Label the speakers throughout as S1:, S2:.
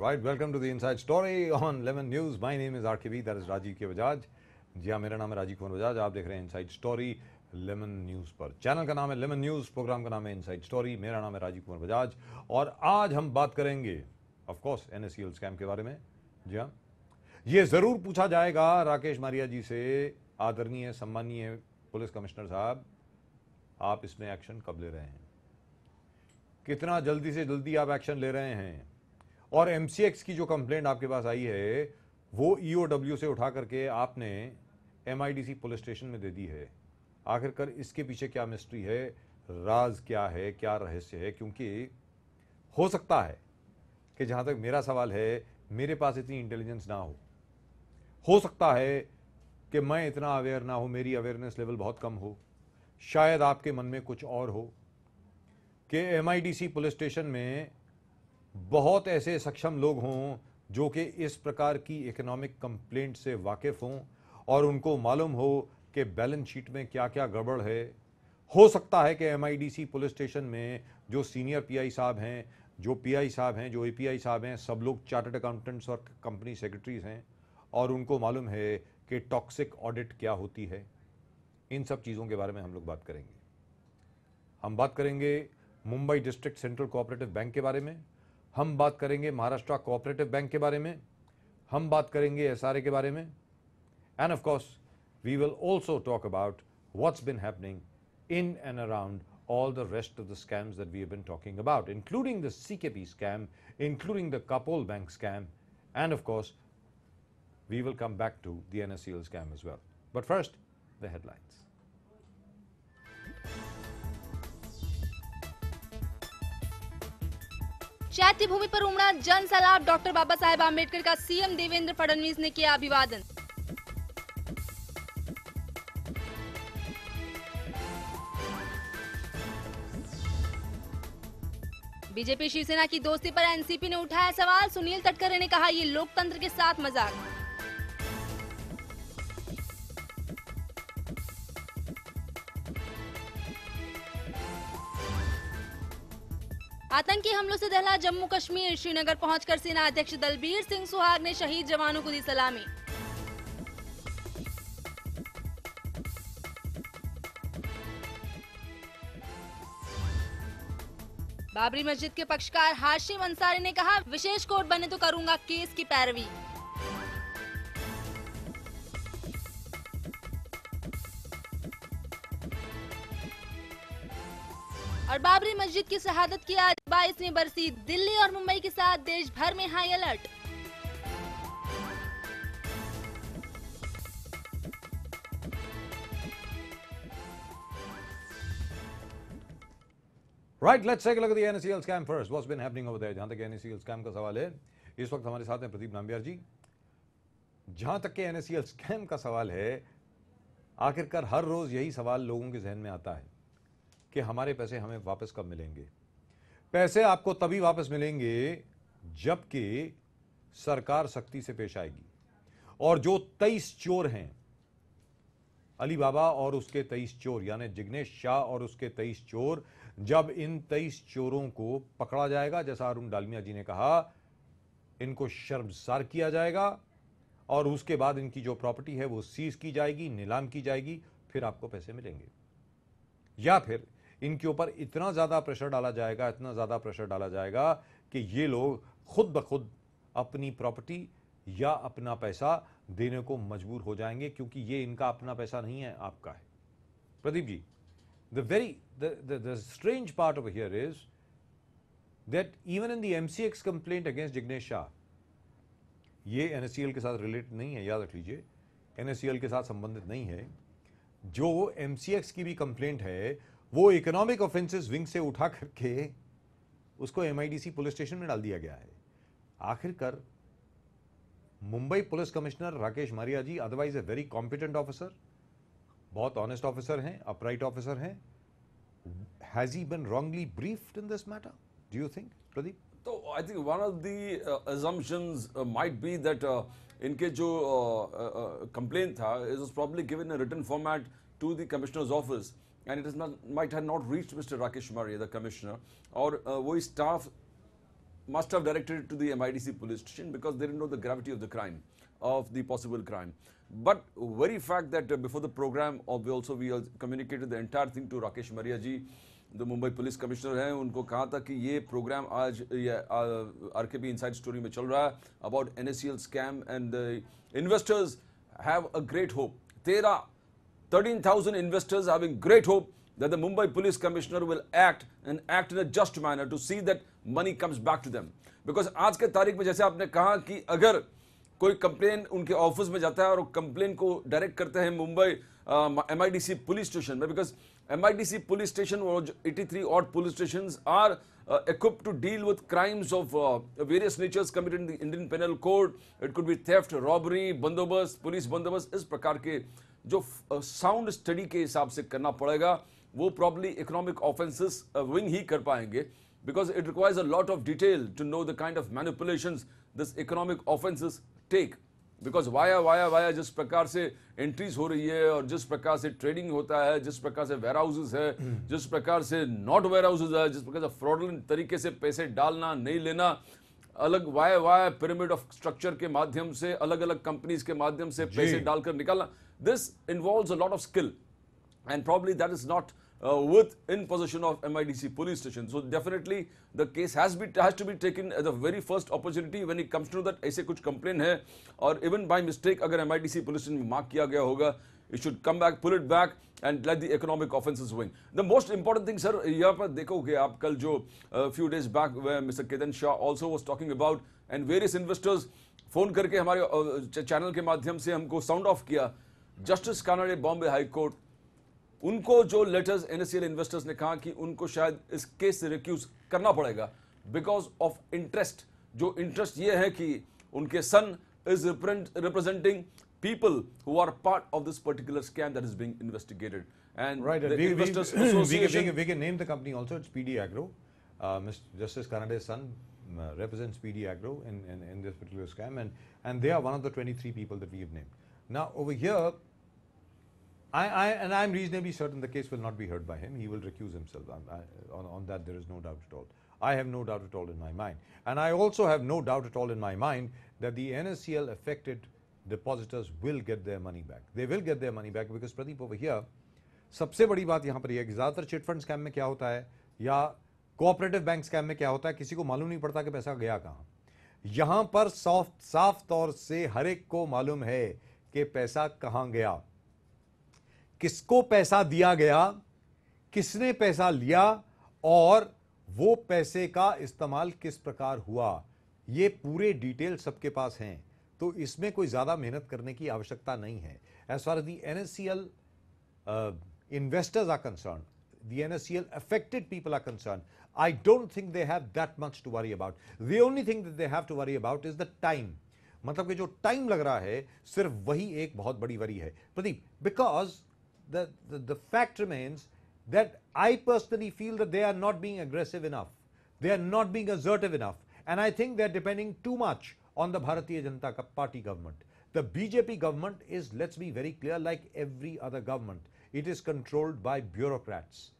S1: Right, welcome to the Inside Story on Lemon News. My name is RKB, that is Rajiv के बजाज. जी हाँ, मेरा नाम है राजीव कुमार बजाज. आप देख रहे हैं इनसाइड स्टोरी लेमन न्यूज़ पर. चैनल का नाम है लेमन न्यूज़, प्रोग्राम का नाम है इनसाइड स्टोरी. मेरा नाम है राजीव कुमार बजाज और आज हम बात करेंगे ऑफ कोर्स NSCL स्कैम के बारे में. जी हाँ, ये ज़रूर पूछा जाएगा राकेश मारिया जी से, आदरणीय सम्मानीय पुलिस कमिश्नर साहब, आप इसमें एक्शन कब ले रहे हैं, कितना जल्दी से जल्दी आप एक्शन ले रहे हैं. और MCX की जो कंप्लेंट आपके पास आई है वो EOW से उठा करके आपने MIDC पुलिस स्टेशन में दे दी है. आखिरकार इसके पीछे क्या मिस्ट्री है, राज क्या है, क्या रहस्य है? क्योंकि हो सकता है कि जहां तक मेरा सवाल है, मेरे पास इतनी इंटेलिजेंस ना हो सकता है कि मैं इतना अवेयर ना हो, मेरी अवेयरनेस लेवल बहुत कम हो. शायद आपके मन में कुछ और हो कि MIDC पुलिस स्टेशन में बहुत ऐसे सक्षम लोग हों जो कि इस प्रकार की इकोनॉमिक कंप्लेंट से वाकिफ हों और उनको मालूम हो कि बैलेंस शीट में क्या क्या गड़बड़ है. हो सकता है कि MIDC पुलिस स्टेशन में जो सीनियर PI साहब हैं, जो PI साहब हैं, जो API साहब हैं, सब लोग चार्टर्ड अकाउंटेंट्स और कंपनी सेक्रेटरीज हैं और उनको मालूम है कि टॉक्सिक ऑडिट क्या होती है. इन सब चीज़ों के बारे में हम लोग बात करेंगे. हम बात करेंगे Mumbai district central cooperative bank के बारे में, हम बात करेंगे महाराष्ट्र कोऑपरेटिव बैंक के बारे में, हम बात करेंगे SRA के बारे में, and of course we will also talk about what's been happening in and around all the rest of the scams that we have been talking about, including the CKP scam, including the Kapol Bank scam, and of course we will come back to the NSCL scam as well. But first, the headlines.
S2: चैत्य भूमि पर उमड़ा जन सैलाब. Doctor Baba Saheb Ambedkar का CM Devendra Fadnavis ने किया अभिवादन. BJP Shiv Sena की दोस्ती पर एनसीपी ने उठाया सवाल. सुनील तटकरे ने कहा, ये लोकतंत्र के साथ मजाक. आतंकी हमलों से दहला जम्मू कश्मीर. श्रीनगर पहुंचकर सेना अध्यक्ष दलबीर सिंह सुहाग ने शहीद जवानों को दी सलामी. बाबरी मस्जिद के पक्षकार हाशिम अंसारी ने कहा, विशेष कोर्ट बने तो करूंगा केस की पैरवी. और बाबरी मस्जिद की शहादत की आज 22वीं बरसी. दिल्ली और मुंबई के साथ देश भर में high alert.
S1: Right, let's take a look at the NSCL scam first. What's been happening over there? जहां तक NSCL scam का सवाल है, इस वक्त हमारे साथ हैं प्रदीप नाम्बियार जी. जहां तक के NSCL scam का सवाल है, आखिरकार हर रोज यही सवाल लोगों के जहन में आता है कि हमारे पैसे हमें वापस कब मिलेंगे. पैसे आपको तभी वापस मिलेंगे जबकि सरकार सख्ती से पेश आएगी. और जो 23 चोर हैं, अली बाबा और उसके 23 चोर, यानी जिग्नेश शाह और उसके 23 चोर, जब इन 23 चोरों को पकड़ा जाएगा, जैसा अरुण डालमिया जी ने कहा, इनको शर्मसार किया जाएगा और उसके बाद इनकी जो प्रॉपर्टी है वो सीज की जाएगी, नीलाम की जाएगी, फिर आपको पैसे मिलेंगे. या फिर इनके ऊपर इतना ज्यादा प्रेशर डाला जाएगा, इतना ज्यादा प्रेशर डाला जाएगा कि ये लोग खुद ब खुद अपनी प्रॉपर्टी या अपना पैसा देने को मजबूर हो जाएंगे, क्योंकि ये इनका अपना पैसा नहीं है, आपका है. Pradeep ji, the strange part over here is that even in the MCX complaint against Jignesh Shah, ये NSCL के साथ रिलेटेड नहीं है, याद रख लीजिए, NSCL के साथ संबंधित नहीं है. जो MCX की भी कंप्लेंट है वो इकोनॉमिक ऑफेंसेस विंग से उठा करके उसको MIDC पुलिस स्टेशन में डाल दिया गया है. आखिरकार Mumbai police commissioner Rakesh Maria ji, otherwise a very competent officer, बहुत ऑनेस्ट ऑफिसर हैं, अपराइट ऑफिसर हैं, has he been wrongly briefed in this matter, do you think Pradeep?
S3: तो I think one of the assumptions might be that इनके जो complaint था, it was probably given a written format to the commissioner's office and it is not, might have not reached Mr. Rakesh Maria, the commissioner, और वही staff must have directed it to the MIDC police station because they didn't know the gravity of the crime, of the possible crime. But very fact that before the program, we communicated the entire thing to Rakesh Maria ji, the Mumbai Police Commissioner हैं, उनको कहा था कि ये program आज RKB Inside Story में चल रहा है about NSCL scam, and the investors have a great hope. 13,000 investors having great hope that the Mumbai Police Commissioner will act in a just manner to see that money comes back to them. Because आज के तारीख में जैसे आपने कहा कि अगर कोई कंप्लेन उनके ऑफिस में जाता है और कंप्लेन को डायरेक्ट करते हैं मुंबई MIDC पुलिस स्टेशन में, because MIDC police station or 83 odd police stations are equipped to deal with crimes of various natures committed in the Indian Penal Code. It could be theft, robbery, बंदोबस्त, police बंदोबस्त, इस प्रकार के जो sound study के हिसाब से करना पड़ेगा वो प्रॉब्ली इकोनॉमिक ऑफेंसेस विंग ही कर पाएंगे, because it requires a lot of detail to know the kind of manipulations this economic offenses take. Because via जिस प्रकार से एंट्रीज हो रही है और जिस प्रकार से ट्रेडिंग होता है, जिस प्रकार से वेयर हाउसेज है, जिस प्रकार से नॉट वेयर हाउसेज है, जिस प्रकार से फ्रॉडलेंट तरीके से पैसे डालना नहीं लेना, अलग वाया पिरामिड ऑफ स्ट्रक्चर के माध्यम से अलग अलग कंपनीज के माध्यम से पैसे डालकर निकालना, this involves a lot of skill and probably that is not in possession of MIDC police station. So definitely the case has to be taken at the very first opportunity when it comes to that ऐसे कुछ complaint है और even by mistake अगर MIDC police station में mark किया गया होगा, it should come back, pull it back and let the economic offences wing. The most important thing, sir, यहाँ पर देखोगे आप कल जो few days back where Mr. Ketan Shah also was talking about and various investors phone करके हमारे channel के माध्यम से हमको साउंड ऑफ किया, justice Kanade Bombay high court, उनको जो लेटर्स NSCL इन्वेस्टर्स ने कहा कि उनको शायद इस केस से रिक्यूज करना पड़ेगा बिकॉज ऑफ इंटरेस्ट. जो इंटरेस्ट ये है कि उनके son is representing people who are part of this particular scam that is being investigated. And
S1: right,
S3: the Investors
S1: Association, we can name the company also. It's PD Agro. Mr. Justice Kanade's son represents PD Agro in this particular scam, and they are one of the 23 people that we have named. Now over here, I'm reasonably certain the case will not be heard by him. He will recuse himself. On that there is no doubt at all. I have no doubt at all in my mind. And I also have no doubt at all in my mind that the NSCL affected depositors will get their money back. They will get their money back because Pradeep over here, सबसे बड़ी बात यहाँ पर यह है कि ज़्यादातर chit fund scam में क्या होता है या कोऑपरेटिव बैंक स्कैम में क्या होता है, किसी को मालूम नहीं पड़ता कि पैसा गया कहाँ. यहाँ पर साफ तौर से हर एक को मालूम है कि पैसा कहाँ गया, किसको पैसा दिया गया, किसने पैसा लिया और वो पैसे का इस्तेमाल किस प्रकार हुआ, ये पूरे डिटेल सबके पास हैं. तो इसमें कोई ज्यादा मेहनत करने की आवश्यकता नहीं है. As far as the NSCL investors are concerned, the NSCL affected people are concerned, I don't think they have that much to worry about. The only thing that they have to worry about is the time. मतलब कि जो time लग रहा है सिर्फ वही एक बहुत बड़ी वरी है Pradeep, because the fact remains that I personally feel that they are not being aggressive enough, they are not being assertive enough, and I think they're depending too much on the Bharatiya Janata Party government. The BJP government is, let's be very clear, like every other government, it is controlled by bureaucrats,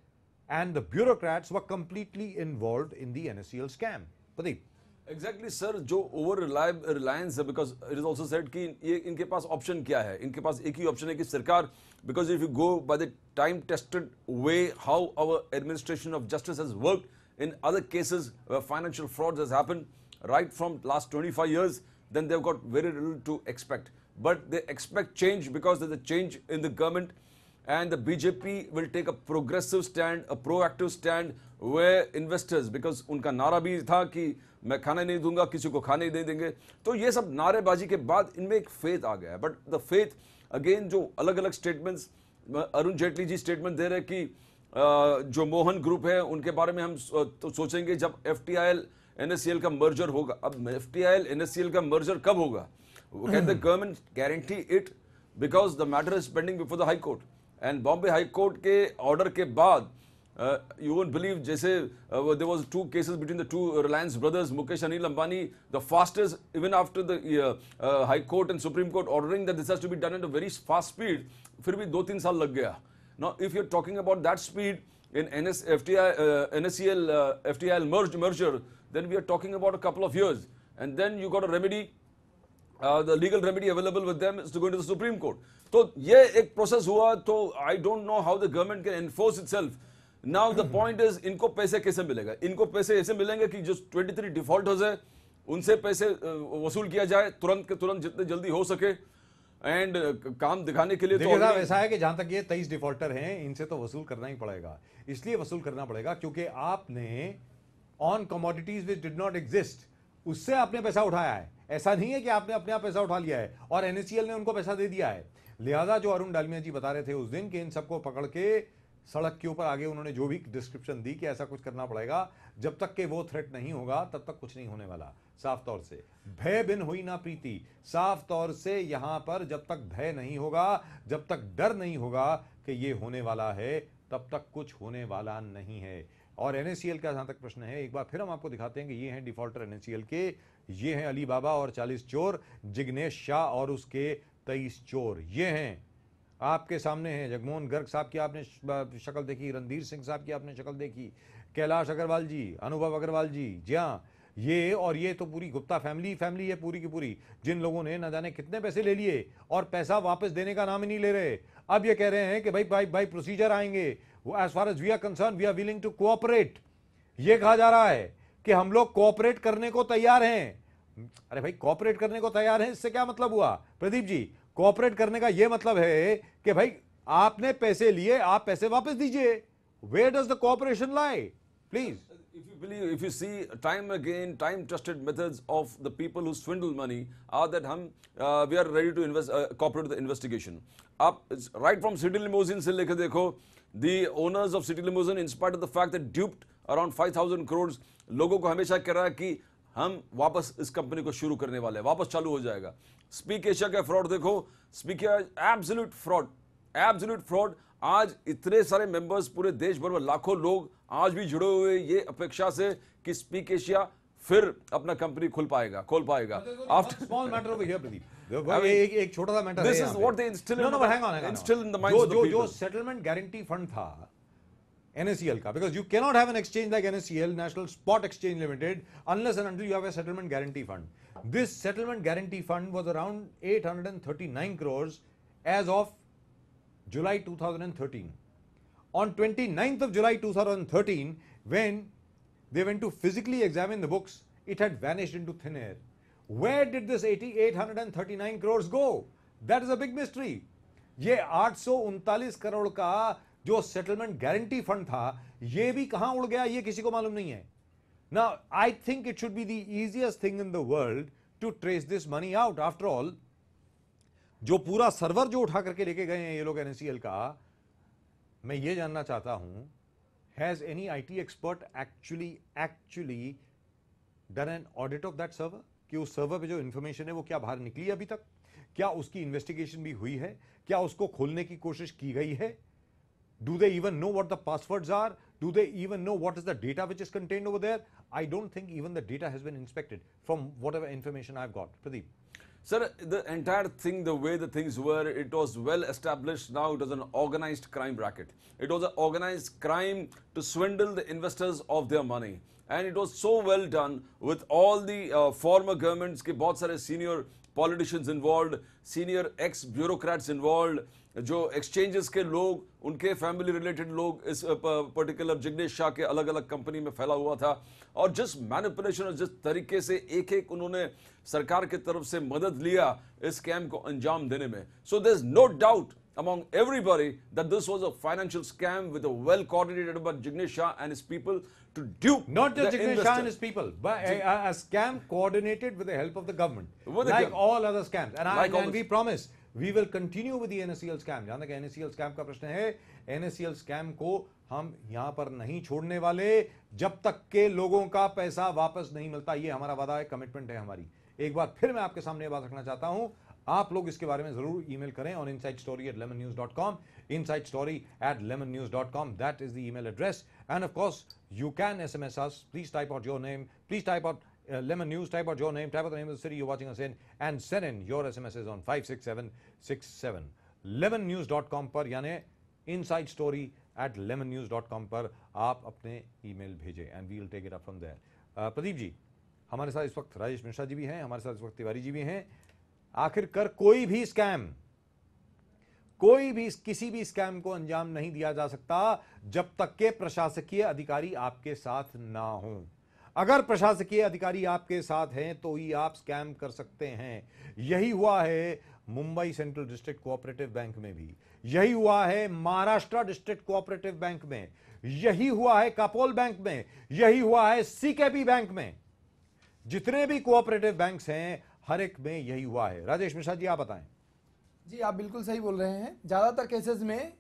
S1: and the bureaucrats were completely involved in the NSCL scam. Pradeep.
S3: Exactly, sir. जो over reliance है, because it is also said कि ये इनके पास option क्या है, इनके पास एक ही option है कि सरकार, because if you go by the time-tested way how our administration of justice has worked in other cases where financial frauds has happened right from last 25 years, then they've got very little to expect. But they expect change because there's a change in the government, and the BJP will take a progressive stand, a proactive stand where investors, because उनका नारा भी था कि मैं खाने नहीं दूंगा, किसी को खाने नहीं देंगे, तो ये सब नारेबाजी के बाद इनमें एक फेथ आ गया है. बट द फेथ अगेन जो अलग अलग स्टेटमेंट्स अरुण जेटली जी स्टेटमेंट दे रहे हैं कि जो मोहन ग्रुप है उनके बारे में हम तो सोचेंगे जब FTIL NSCL का मर्जर होगा. अब FTIL NSCL का मर्जर कब होगा? Can the government guarantee it? Because the matter is pending before the High Court. And Bombay High Court के order के बाद you won't believe, जैसे there was 2 cases between the 2 Reliance brothers, Mukesh Anil Ambani, the fastest, even after the High Court and Supreme Court ordering that this has to be done at a very fast speed, फिर भी 2-3 साल लग गया. Now if you're talking about that speed, in NSCL FTIL merger, then we are talking about a couple of years, and then you got a remedy. The legal remedy available with them is to go into the Supreme Court. तो ये एक process हुआ, तो I don't know how the government can enforce itself. Now the point is, इनको पैसे कैसे मिलेगा? इनको पैसे ऐसे मिलेंगे कि जो 23 defaulters है, उनसे पैसे वसूल किया जाए तुरंत के तुरंत, जितने जल्दी हो सके, एंड काम दिखाने के लिए।
S1: देखिए साहब, ऐसा है कि जहां तक ये 23 डिफॉल्टर हैं, इनसे तो वसूल करना ही पड़ेगा। इसलिए वसूल करना पड़ेगा क्योंकि आपने on commodities which did not exist, उससे आपने पैसा उठाया है। ऐसा नहीं है कि आपने अपने आप पैसा उठा लिया है और एनएससीएल ने उनको पैसा दे दिया है। लिहाजा जो अरुण डालमिया जी बता रहे थे उस दिन कि इन सबको पकड़ के सड़क के ऊपर आगे उन्होंने जो भी डिस्क्रिप्शन दी कि ऐसा कुछ करना पड़ेगा, जब तक कि वो थ्रेट नहीं होगा तब तक कुछ नहीं होने वाला। साफ तौर से भय बिन हुई ना प्रीति, साफ तौर से यहां पर जब तक भय नहीं होगा, जब तक डर नहीं होगा कि ये होने वाला है, तब तक कुछ होने वाला नहीं है। और एनएससीएल का जहां तक प्रश्न है, एक बार फिर हम आपको दिखाते हैं कि ये हैं डिफॉल्टर एनएससीएल के, ये हैं अली बाबा और 40 चोर, जिग्नेश शाह और उसके 23 चोर। ये हैं आपके सामने हैं। जगमोहन गर्ग साहब की आपने शक्ल देखी, रणधीर सिंह साहब की आपने शक्ल देखी, कैलाश अग्रवाल जी, अनुभव अग्रवाल जी, जी हाँ ये, और ये तो पूरी गुप्ता फैमिली है पूरी की पूरी, जिन लोगों ने न जाने कितने पैसे ले लिए और पैसा वापस देने का नाम ही नहीं ले रहे। अब ये कह रहे हैं कि भाई प्रोसीजर आएंगे, as far as we are concern we are willing to cooperate. ये कहा जा रहा है कि हम लोग कोऑपरेट करने को तैयार हैं। अरे भाई कोऑपरेट करने को तैयार हैं, इससे क्या मतलब हुआ प्रदीप जी? कोऑपरेट करने का यह मतलब है कि भाई आपने पैसे लिए, आप पैसे वापस दीजिए। Where does the cooperation lie? Please.
S3: If you see time again, time-tested methods of the people who swindle money are that we are ready to cooperate with the investigation. Up right from City Limousine से लेकर देखो, the owners of City Limousine, in spite of the fact that duped around 5,000 crores, लोगों को हमेशा कह रहा है कि हम वापस इस कंपनी को शुरू करने वाले हैं, वापस चालू हो जाएगा। स्पीक एशिया का फ्रॉड देखो, स्पीक एब्सोल्यूट फ्रॉड। आज इतने सारे मेंबर्स पूरे देश भर में, लाखों लोग आज भी जुड़े हुए ये अपेक्षा से कि स्पीक एशिया फिर अपना कंपनी खोल पाएगा।
S1: After small matter over here Pradeep, एक छोटा सा मैटर है।
S3: This is what they instil in the minds of the people.
S1: जो सेटलमेंट गारंटी फंड था NSCL का, because you cannot have an exchange like NSCL, National Spot Exchange Limited, unless and until you have a settlement guarantee fund. This settlement guarantee fund was around 839 crores as of July 2013. On 29th of July 2013, when they went to physically examine the books, it had vanished into thin air. Where did this 839 crores go? That is a big mystery. ये 839 करोड़ का जो settlement guarantee fund था, ये भी कहां उड़ गया, ये किसी को मालूम नहीं है। Now, I think it should be the easiest thing in the world to trace this money out. After all, जो पूरा सर्वर जो उठा करके लेके गए हैं ये लोग NSCL का, मैं ये जानना चाहता हूं, has any IT expert actually done an audit of that server? कि उस सर्वर पे जो इंफॉर्मेशन है वो क्या बाहर निकली अभी तक? क्या उसकी इन्वेस्टिगेशन भी हुई है? क्या उसको खोलने की कोशिश की गई है? Do they even know what the passwords are? Do they even know what is the data which is contained over there? I don't think even the data has been inspected from whatever information I've got. Pradeep.
S3: Sir, the entire thing, the way the things were, it was well established. Now it was an organized crime racket. It was an organized crime to swindle the investors of their money. And it was so well done with all the former governments, के बहुत सारे senior politicians involved, senior ex-bureaucrats involved, जो exchanges के लोग, उनके family related लोग इस particular Jignesh Shah के अलग अलग कंपनी में फैला हुआ था। और जिस मैनिपुलेशन और जिस तरीके से एक एक उन्होंने सरकार की तरफ से मदद लिया इस स्कैम को अंजाम देने में, so there is no doubt among everybody that this was a financial scam with a well coordinated by Jignesh Shah and his people to dupe
S1: not just Jignesh Shah and his people, but a scam coordinated with the help of the government, like all other scams. And we promise we will continue with the NSCL scam. जहां तक NSCL scam का प्रश्न है, NSCL scam को हम यहां पर नहीं छोड़ने वाले जब तक के लोगों का पैसा वापस नहीं मिलता। ये हमारा वादा है, कमिटमेंट है हमारी। एक बार फिर मैं आपके सामने बात रखना चाहता हूं, आप लोग इसके बारे में जरूर ईमेल करें on insidestory@lemonnews.com, insidestory@lemonnews.com. that is the email address. And of course you can SMS us. Please type out your name, please type out Lemon News, type out your name, type out the name of the city you're watching us in, and send in your SMSs on 56767. lemonnews.com पर यानी inside story lemonnews.com पर आप अपने email भेजें and we will take it up from there. Pradeep ji, हमारे साथ इस वक्त राजेश मिश्रा जी भी हैं, हमारे साथ इस वक्त तिवारी जी भी हैं। आखिरकार कोई भी स्कैम, किसी भी स्कैम को अंजाम नहीं दिया जा सकता जब तक के प्रशासकीय अधिकारी आपके साथ ना हो। अगर प्रशासकीय अधिकारी आपके साथ हैं तो ही आप स्कैम कर सकते हैं। यही हुआ है Mumbai central district cooperative bank में भी, यही हुआ है महाराष्ट्र डिस्ट्रिक्ट कोऑपरेटिव बैंक में, यही हुआ है कापोल बैंक में, यही हुआ है सीकेबी बैंक में। जितने भी कोऑपरेटिव बैंक्स हैं हर एक में यही हुआ है। राजेश मिश्रा जी, आप बताएं।
S4: जी, आप बिल्कुल सही बोल रहे हैं। ज़्यादातर केसेस में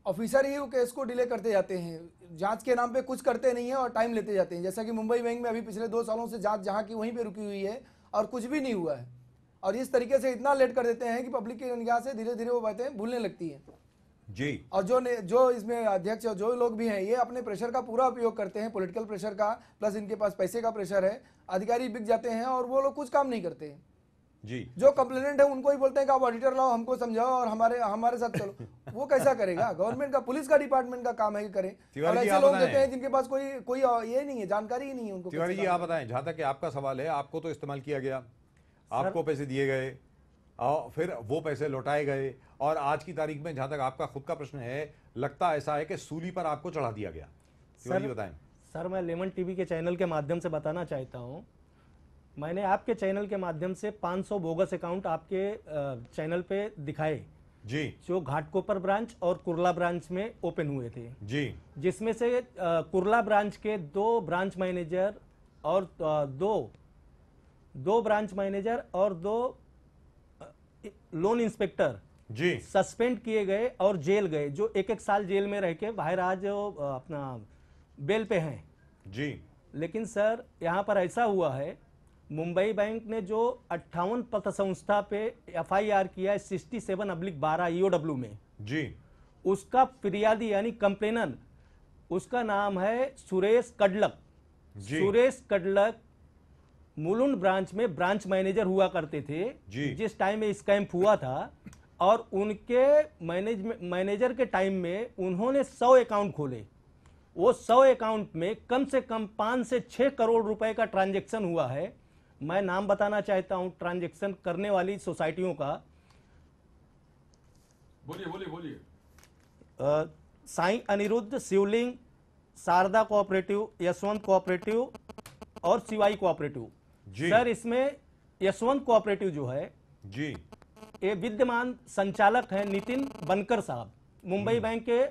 S4: ऑफिसर ही वो केस को डिले करते जाते हैं, जांच के नाम पे कुछ करते नहीं है और टाइम लेते जाते हैं। जैसा कि मुंबई बैंक में अभी पिछले 2 सालों से जांच जहां की वहीं पे रुकी हुई है और कुछ भी नहीं हुआ है, और इस तरीके से इतना लेट कर देते हैं कि पब्लिक की निगाह से धीरे धीरे वो बातें भूलने लगती हैं
S1: जी।
S4: और जो इसमें अध्यक्ष जो लोग भी हैं ये अपने प्रेशर का पूरा उपयोग करते हैं, पॉलिटिकल प्रेशर का, प्लस इनके पास पैसे का प्रेशर है। अधिकारी बिक जाते हैं और वो लोग कुछ काम नहीं करते हैं
S1: जी।
S4: जो कंप्लेनेंट है उनको ही बोलते हैं कि आप ऑडिटर लाओ, हमको समझाओ और हमारे साथ चलो। वो कैसा करेगा? गवर्नमेंट का, पुलिस का डिपार्टमेंट का काम है कि करे। और ऐसे लोग देते हैं जिनके पास कोई ये नहीं है, जानकारी ही नहीं है उनको।
S1: तिवारी जी, आप बताएं, जहां तक कि आपका सवाल है, आपको तो इस्तेमाल किया गया, आपको पैसे दिए गए और फिर वो पैसे लौटाए गए, और आज की तारीख में जहां तक आपका खुद का प्रश्न है, लगता ऐसा है कि सूली पर आपको चढ़ा दिया गया। तिवारी जी बताएं।
S5: सर, मैं लेमन टीवी के चैनल के माध्यम से बताना चाहता हूं, मैंने आपके चैनल के माध्यम से 500 बोगस अकाउंट आपके चैनल पे दिखाए
S1: जी,
S5: जो घाटकोपर ब्रांच और कुर्ला ब्रांच में ओपन हुए थे
S1: जी,
S5: जिसमें से कुर्ला ब्रांच के 2 ब्रांच मैनेजर और 2 ब्रांच मैनेजर और 2 लोन इंस्पेक्टर
S1: जी,
S5: सस्पेंड किए गए और जेल गए, जो 1-1 साल जेल में रह के बाहर आज अपना बेल पे हैं
S1: जी।
S5: लेकिन सर, यहाँ पर ऐसा हुआ है, मुंबई बैंक ने जो 58 पत्र संस्था पे FIR किया है 67/12 EOW में
S1: जी,
S5: उसका फिरियादी यानी कंप्लेनर, उसका नाम है सुरेश कडलक। सुरेश कडलक मुलुंड ब्रांच में ब्रांच मैनेजर हुआ करते थे जिस टाइम में स्कैम हुआ था, और उनके मैनेजर के टाइम में उन्होंने 100 अकाउंट खोले। वो 100 अकाउंट में कम से कम 5 से 6 करोड़ रुपए का ट्रांजैक्शन हुआ है। मैं नाम बताना चाहता हूं ट्रांजैक्शन करने वाली सोसाइटियों का।
S3: बोलिए।
S5: साईं अनिरुद्ध, शिवलिंग, शारदा कोऑपरेटिव, यशवंत कोऑपरेटिव और शिवाई कोऑपरेटिव। सर, इसमें यशवंत कोऑपरेटिव जो है
S1: जी,
S5: ये विद्यमान संचालक हैं नितिन बनकर साहब, मुंबई बैंक के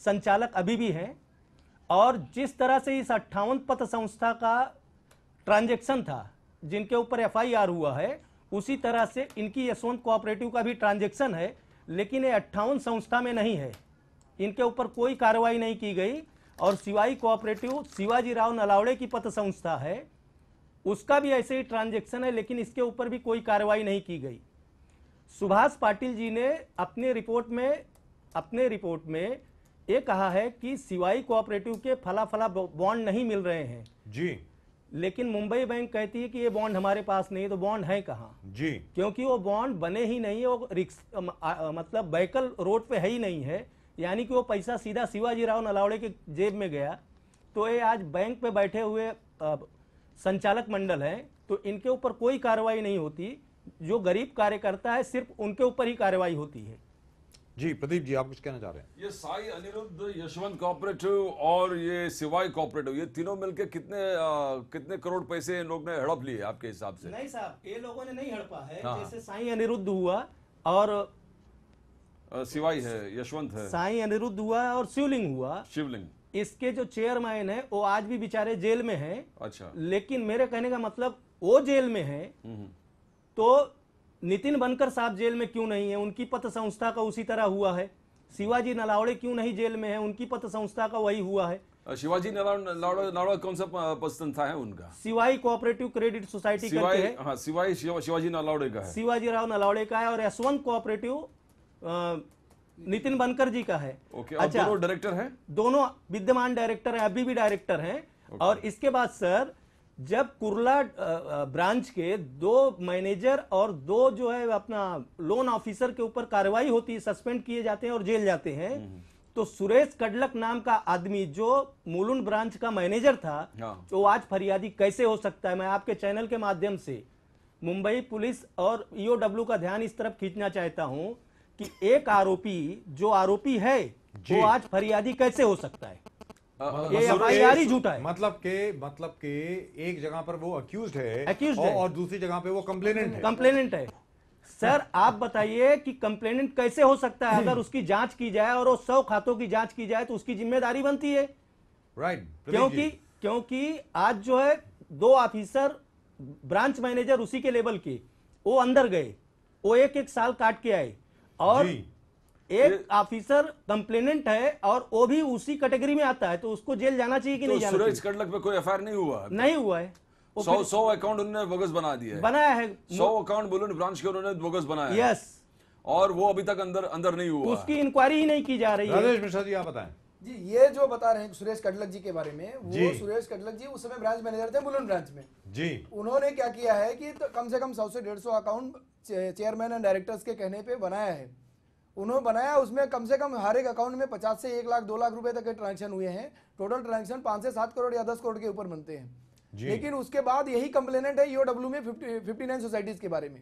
S5: संचालक अभी भी हैं। और जिस तरह से इस 58 पत्र संस्था का ट्रांजैक्शन था जिनके ऊपर FIR हुआ है, उसी तरह से इनकी यशवंत कोऑपरेटिव का भी ट्रांजैक्शन है, लेकिन ये 58 संस्था में नहीं है, इनके ऊपर कोई कार्रवाई नहीं की गई। और शिवाई कोऑपरेटिव शिवाजी राव नलावड़े की पत्र संस्था है, उसका भी ऐसे ही ट्रांजैक्शन है, लेकिन इसके ऊपर भी कोई कार्रवाई नहीं की गई। सुभाष पाटिल जी ने अपने रिपोर्ट में ये कहा है कि शिवाई कोऑपरेटिव के फला बॉन्ड नहीं मिल रहे हैं
S1: जी,
S5: लेकिन मुंबई बैंक कहती है कि ये बॉन्ड हमारे पास नहीं, तो बॉन्ड है कहाँ
S1: जी?
S5: क्योंकि वो बॉन्ड बने ही नहीं है, वो मतलब बैकल रोड पे है ही नहीं है, यानी कि वो पैसा सीधा शिवाजी राव नलावड़े के जेब में गया। तो ये आज बैंक पे बैठे हुए संचालक मंडल हैं, तो इनके ऊपर कोई कार्रवाई नहीं होती। जो गरीब कार्यकर्ता है सिर्फ उनके ऊपर ही कार्रवाई होती है।
S1: जी, प्रदीप जी, आप कुछ कहना चाह रहे हैं?
S3: ये साई अनिरुद्ध, यशवंत कोऑपरेटिव और ये शिवाई कोऑपरेटिव, ये तीनों मिलके कितने करोड़ पैसे इन लोग ने हड़प लिए आपके हिसाब से?
S5: नहीं साहब, ये लोगों ने नहीं हड़पा है। जैसे साई अनिरुद्ध हुआ और
S3: शिवाई है, यशवंत है,
S5: साई अनिरुद्ध हुआ और शिवलिंग हुआ।
S3: शिवलिंग,
S5: इसके जो चेयरमैन है वो आज भी बेचारे जेल में हैं।
S3: अच्छा।
S5: लेकिन मेरे कहने का मतलब, वो जेल में है तो नितिन बनकर साहब जेल में क्यों नहीं है? उनकी पत्र संस्था का उसी तरह हुआ है। शिवाजी नलावड़े क्यों नहीं जेल में है? उनकी पत्र संस्था का वही हुआ है।
S3: शिवाजी नलावड़ा कौन सा पत्र संस्था है उनका?
S5: शिवाई कोऑपरेटिव क्रेडिट सोसाइटी करके है।
S3: हाँ, शिवाजी नलावड़े का है,
S5: शिवाजी राव नलावड़े का है। और यशवंत कोऑपरेटिव नितिन बनकर जी का है।
S3: ओके। और दोनों डायरेक्टर हैं? दोनों
S5: विद्यमान डायरेक्टर हैं, अभी भी डायरेक्टर हैं। और इसके बाद सर, जब कुर्ला ब्रांच के 2 मैनेजर और 2 जो है अपना लोन ऑफिसर के ऊपर कार्रवाई होती है, सस्पेंड किए जाते हैं और जेल जाते हैं, तो सुरेश कडलक नाम का आदमी जो मुलुंड ब्रांच का मैनेजर था,
S3: हाँ।
S5: तो आज फरियादी कैसे हो सकता है? मैं आपके चैनल के माध्यम से मुंबई पुलिस और ईओडब्ल्यू का ध्यान इस तरफ खींचना चाहता हूं कि एक आरोपी जो आरोपी है
S1: जी।
S5: वो आज फरियादी कैसे हो सकता है? ये
S1: मतलब
S5: FIR ही
S1: के-
S5: झूठा है।
S1: मतलब के एक जगह पर वो अक्यूज्ड है,
S5: Accused
S1: और,
S5: है।
S1: और दूसरी जगह पे वो कंप्लेनेंट है।
S5: कंप्लेनेंट है। सर आप बताइए कि कंप्लेनेंट कैसे हो सकता है? अगर उसकी जांच की जाए और वो 100 खातों की जांच की जाए तो उसकी जिम्मेदारी बनती है।
S1: राइट,
S5: क्योंकि आज जो है 2 ऑफिसर ब्रांच मैनेजर उसी के लेवल के वो अंदर गए, वो एक साल काट के आए, और
S1: जी।
S5: एक ऑफिसर कंप्लेनेंट है और वो भी उसी कैटेगरी में आता है, तो उसको जेल जाना चाहिए कि
S3: तो
S5: नहीं जाना
S3: सुरेश
S5: चाहिए?
S3: कडलक पे कोई एफआईआर नहीं हुआ?
S5: नहीं हुआ है। वो
S3: 100 अकाउंट उन्होंने बोगस बना दिया है।
S5: बनाया है
S3: 100 अकाउंट मुलुंड ब्रांच के उन्होंने बोगस बनाया है।
S5: यस,
S3: और वो अभी तक अंदर नहीं हुआ।
S5: उसकी इंक्वायरी ही नहीं की जा रही है।
S1: राजेश मिश्रा जी आप बताएं।
S4: जी, ये जो बता रहे हैं सुरेश कडलक जी के बारे में,
S1: जी।
S4: वो सुरेश कडलक जी उस समय ब्रांच मैनेजर थे मुलुंड ब्रांच में।
S1: जी।
S4: उन्होंने क्या किया है कि तो कम से कम 100 से 150 अकाउंट चेयरमैन एंड डायरेक्टर्स के कहने पे बनाया है। उन्होंने बनाया, उसमें कम से कम हर एक अकाउंट में 50 से 1 लाख 2 लाख रुपए तक के ट्रांजेक्शन हुए हैं। टोटल ट्रांजेक्शन 5 से 7 करोड़ या 10 करोड़ के ऊपर बनते हैं।
S1: जी।
S4: लेकिन उसके बाद यही कंप्लेनेंट है ईओडब्ल्यू में 59 सोसाइटीज के बारे में।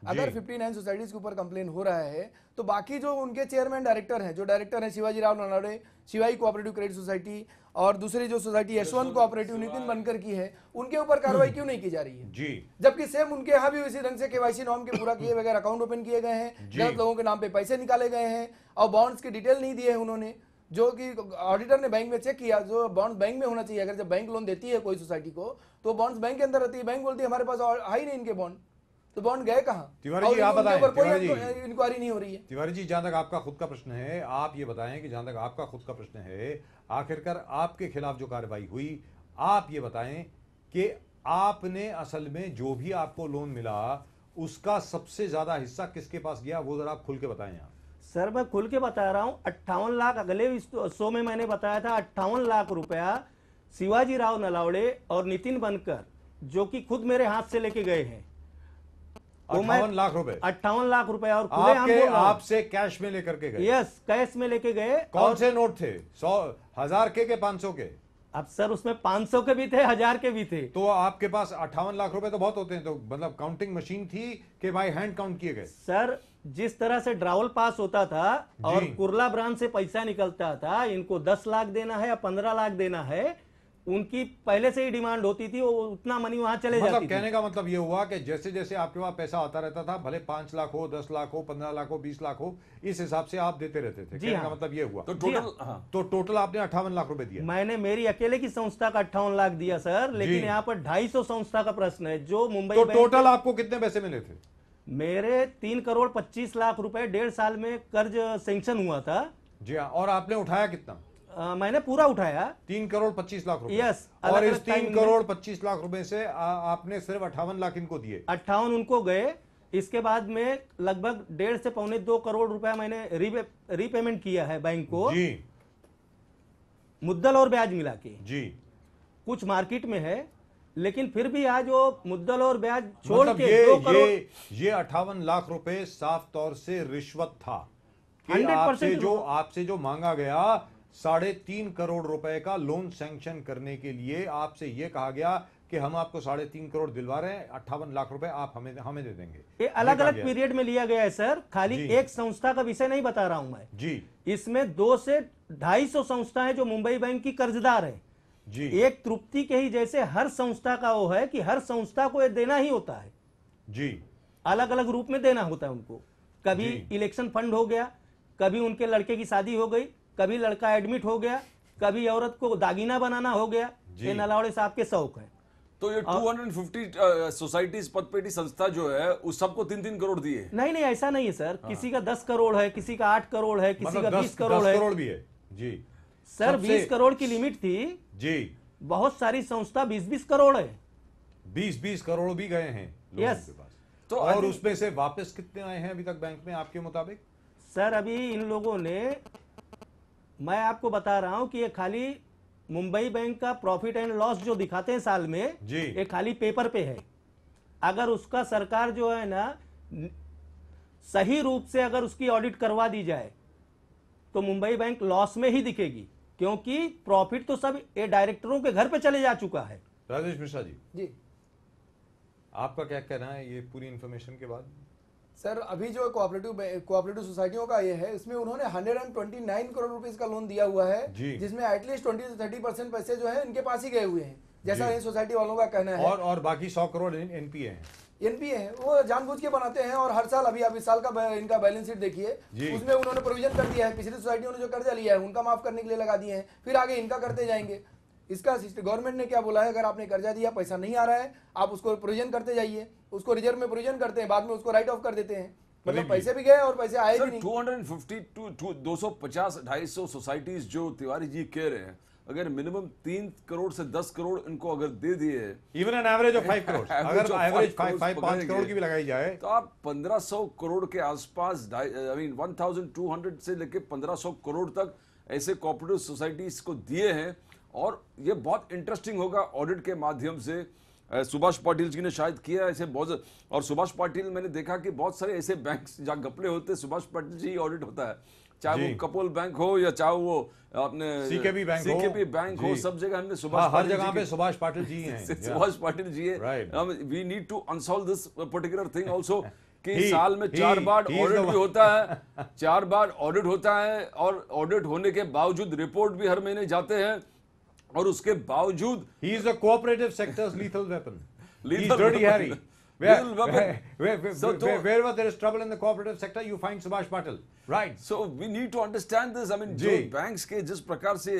S4: अगर 59 सोसाइटीज के ऊपर कंप्लेन हो रहा है तो बाकी जो उनके चेयरमैन डायरेक्टर हैं, जो डायरेक्टर हैं Shivaji Rao Nanawade, Shivai cooperative credit society, और दूसरी जो सोसाइटी यशवंत कोऑपरेटिव नितिन बनकर की है, उनके ऊपर कार्रवाई क्यों नहीं की जा रही है?
S1: जी।
S4: जबकि सेम उनके यहाँ भी इसी ढंग से केवाईसी नॉर्म के पूरा किए बगैर अकाउंट ओपन किए गए हैं, गलत लोगों के नाम पे पैसे निकाले गए हैं, और बॉन्ड्स की डिटेल नहीं दिए हैं उन्होंने, जो कि ऑडिटर ने बैंक में चेक किया। जो बॉन्ड बैंक में होना चाहिए, अगर जब बैंक लोन देती है कोई सोसाइटी को तो बॉन्ड्स बैंक के अंदर रहती है। बैंक बोलती है हमारे पास है ही नहीं इनके बॉन्ड, तो बॉन्ड गए कहाँ?
S1: तिवारी
S4: और
S1: जी, आप
S4: उनके
S1: बताएं,
S4: ऊपर कोई
S1: तिवारी जी।
S4: इंक्वायरी नहीं हो रही है।
S1: तिवारी जी, जहां तक आपका खुद का प्रश्न है, आप ये बताएं कि जहां तक आपका खुद का प्रश्न है, आखिरकार आपके खिलाफ जो कार्रवाई हुई, आप ये बताएं कि आपने असल में जो भी आपको लोन मिला उसका सबसे ज्यादा हिस्सा किसके पास गया, वो जरा आप खुल के बताएं। आप
S5: सर मैं खुल के बता रहा हूं, 58 लाख अगले शो में मैंने बताया था, 58 लाख रुपया शिवाजी राव नलावड़े और नितिन बनकर, जो कि खुद मेरे हाथ से लेके गए हैं।
S1: 58 लाख रुपए
S5: 58 लाख रुपए, और खुले आम बोल रहा हूं।
S1: आपसे कैश में लेकर के गए?
S5: यस, कैश में लेके गए।
S1: कौन से नोट थे? 100, 1000 के 500 के?
S5: अब सर उसमें 500 के भी थे, 1000 के भी थे।
S1: तो आपके पास 58 लाख रुपए तो बहुत होते हैं, तो मतलब काउंटिंग मशीन थी कि बाय हैंड काउंट किए गए?
S5: सर जिस तरह से ड्रावल पास होता था और
S1: जी।
S5: कुर्ला ब्रांच से पैसा निकलता था, इनको 10 लाख देना है या 15 लाख देना है, उनकी पहले से ही डिमांड होती थी, वो उतना मनी वहां चले
S1: मतलब
S5: जाती थी।
S1: कहने का मतलब ये हुआ कि जैसे जैसे आपके पास पैसा आता रहता था, भले 5 लाख हो, 10 लाख हो, 15 लाख हो, 20 लाख हो, इस हिसाब से आप देते रहते थे। कहने का
S5: हाँ।
S1: मतलब ये हुआ।
S3: तो
S5: जी
S3: टोटल हाँ।
S1: तो टोटल आपने 58 लाख रुपए दिया?
S5: मैंने मेरी अकेले की संस्था का 58 लाख दिया सर, लेकिन
S1: जी।
S5: यहाँ पर 250 संस्था का प्रश्न है, जो मुंबई
S1: तो
S5: बैंक
S1: टोटल आपको कितने पैसे मिले थे?
S5: मेरे 3 करोड़ 25 लाख रुपए 1.5 साल में कर्ज सैंक्शन हुआ था।
S1: जी हाँ। और आपने उठाया कितना?
S5: मैंने पूरा उठाया।
S1: 3 करोड़ 25 लाख रुपए।
S5: Yes,
S1: और
S5: अलग-अलग
S1: इस 3
S5: टाइम में।
S1: करोड़ 25 लाख रुपए से आपने सिर्फ 58 लाख इनको दिए?
S5: 58 उनको गए। इसके बाद में लगभग 1.5 से 2.25 करोड़ रुपया मैंने रीपेमेंट किया है बैंक को,
S1: जी
S5: मुद्दल और ब्याज मिला के।
S1: जी।
S5: कुछ मार्केट में है, लेकिन फिर भी आज वो मुद्दल और ब्याज छोड़
S1: मतलब
S5: के 2 करोड़
S1: ये 58 लाख रुपए साफ तौर से रिश्वत था कि
S5: 100%
S1: आपसे जो मांगा गया 3.5 करोड़ रुपए का लोन सैंक्शन करने के लिए आपसे ये कहा गया कि हम आपको 3.5 करोड़ दिलवा रहे हैं, 58 लाख रुपए आप हमें दे देंगे।
S5: ये अलग
S1: कहा
S5: अलग
S1: गया।
S5: पीरियड में लिया गया है सर, खाली
S1: जी।
S5: एक संस्था का विषय नहीं बता रहा हूं मैं।
S1: जी
S5: इसमें 2 से 250 संस्थाएं जो मुंबई बैंक की कर्जदार है।
S1: जी।
S5: एक तृप्ति के ही जैसे हर संस्था का वो है कि हर संस्था को ये देना ही होता है,
S1: जी
S5: अलग अलग रूप में देना होता है उनको। कभी
S1: जी।
S5: इलेक्शन फंड हो गया, कभी उनके लड़के की शादी हो गई, कभी लड़का एडमिट हो गया, कभी औरत को दागीना बनाना हो गया।
S1: जी।
S5: ये नलावड़े साहब के शौक है।
S3: तो ये 250 सोसाइटीज पदपेटी संस्था जो है उस सबको 3-3 करोड़ दिए?
S5: नहीं नहीं, ऐसा नहीं है सर। किसी का 10 करोड़ है, किसी का 8 करोड़ है, किसी का
S1: मतलब
S5: 20 करोड़
S1: 10
S5: है।
S1: करोड़ भी है। जी
S5: सर
S1: सबसे-
S5: 20 करोड़ की लिमिट थी,
S1: जी।
S5: बहुत सारी संस्था 20-20 करोड़ है।
S1: 20 करोड़ भी गए हैं लोगों
S5: Yes.
S1: के पास।
S3: तो
S1: और
S3: I think-
S1: उसमें से वापस कितने आए हैं अभी तक बैंक में आपके मुताबिक?
S5: सर अभी इन लोगों ने, मैं आपको बता रहा हूं कि ये खाली मुंबई बैंक का प्रॉफिट एंड लॉस जो दिखाते हैं साल में,
S1: जी।
S5: ये खाली पेपर पे है। अगर उसका सरकार जो है ना सही रूप से अगर उसकी ऑडिट करवा दी जाए तो मुंबई बैंक लॉस में ही दिखेगी, क्योंकि प्रॉफिट तो सब ये डायरेक्टरों के घर पे चले जा चुका है।
S1: राजेश मिश्रा जी,
S4: जी
S1: आपका क्या कहना है ये पूरी इंफॉर्मेशन के बाद?
S4: सर, अभी जो कोऑपरेटिव सोसाइटियों का ये है, इसमें उन्होंने 129 करोड़ रुपीस का लोन दिया हुआ है,
S1: जी।
S4: जिसमें एटलीस्ट 20 से 30% पैसे जो है इनके पास ही गए हुए हैं, जैसा
S1: जी।
S4: इन सोसाइटी वालों का कहना है।
S1: और बाकी 100 करोड़ एनपीए हैं।
S4: एनपीए है, वो जानबूझ के बनाते हैं, और हर साल अभी इस साल का इनका बैलेंस शीट देखिए,
S1: जी।
S4: उसमें उन्होंने प्रोविजन कर दिया है, पिछली सोसाइटियों ने जो कर्जा लिया है उनका माफ करने के लिए लगा दिए हैं, फिर आगे इनका करते जाएंगे। इसका गवर्नमेंट ने क्या बोला है, अगर आपने कर्जा दिया, पैसा नहीं आ रहा है, आप उसको प्रोविजन करते जाइए, उसको रिजर्व में प्रोविजन करते हैं, बाद में उसको राइट ऑफ कर देते हैं, मतलब पैसे भी गए और पैसे आए भी
S3: सर
S4: नहीं।
S3: 250 to 250 250 सोसाइटीज जो तिवारी जी कह रहे हैं, अगर मिनिमम 3 करोड़ से 10 करोड़ इनको अगर दे दिए,
S1: even an average of 5 crore,
S3: Average
S1: अगर
S3: of
S1: एवरेज
S3: 5
S1: 5 करोड़ की भी लगाई जाए
S3: तो आप 1500 करोड़ के आसपास, आई मीन 1200 से लेके 1500 करोड़ तक ऐसे कोऑपरेटिव सोसाइटीज को दिए हैं। और ये बहुत इंटरेस्टिंग होगा ऑडिट के माध्यम से। सुभाष पाटिल जी ने शायद किया ऐसे बहुत, और सुभाष पाटिल मैंने देखा कि बहुत सारे ऐसे बैंक जहाँ घपले होते हैं, सुभाष पाटिल जी ऑडिट होता है, चाहे
S1: जी।
S3: वो कपोल बैंक हो या चाहे वो अपने
S1: सीकेबी बैंक हो,
S3: हो, सब जगह हमने सुभाष
S1: हर जगह पे सुभाष पाटिल जी हैं।
S3: सुभाष पाटिल जी है।
S1: Right.
S3: We need to unsolve this particular thing also कि
S1: He-
S3: साल में 4 बार
S1: he is
S3: ऑडिट
S1: the
S3: भी
S1: one.
S3: होता है, 4 बार ऑडिट होता है, और ऑडिट होने के बावजूद रिपोर्ट भी हर महीने जाते हैं, और उसके बावजूद
S1: He is the cooperative sector's lethal weapon. He's
S3: Lethal
S1: Dirty
S3: weapon.
S1: Harry.
S3: Lethal weapon. So to-
S1: Wherever there is trouble in the cooperative sector, you find Subhash Patil. Right.
S3: So we need to understand this. I mean,
S1: जी।
S3: जो banks के जिस प्रकार से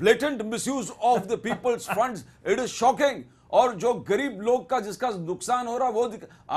S3: blatant misuse of the people's funds, it is shocking. और जो गरीब लोग का जिसका नुकसान हो रहा वो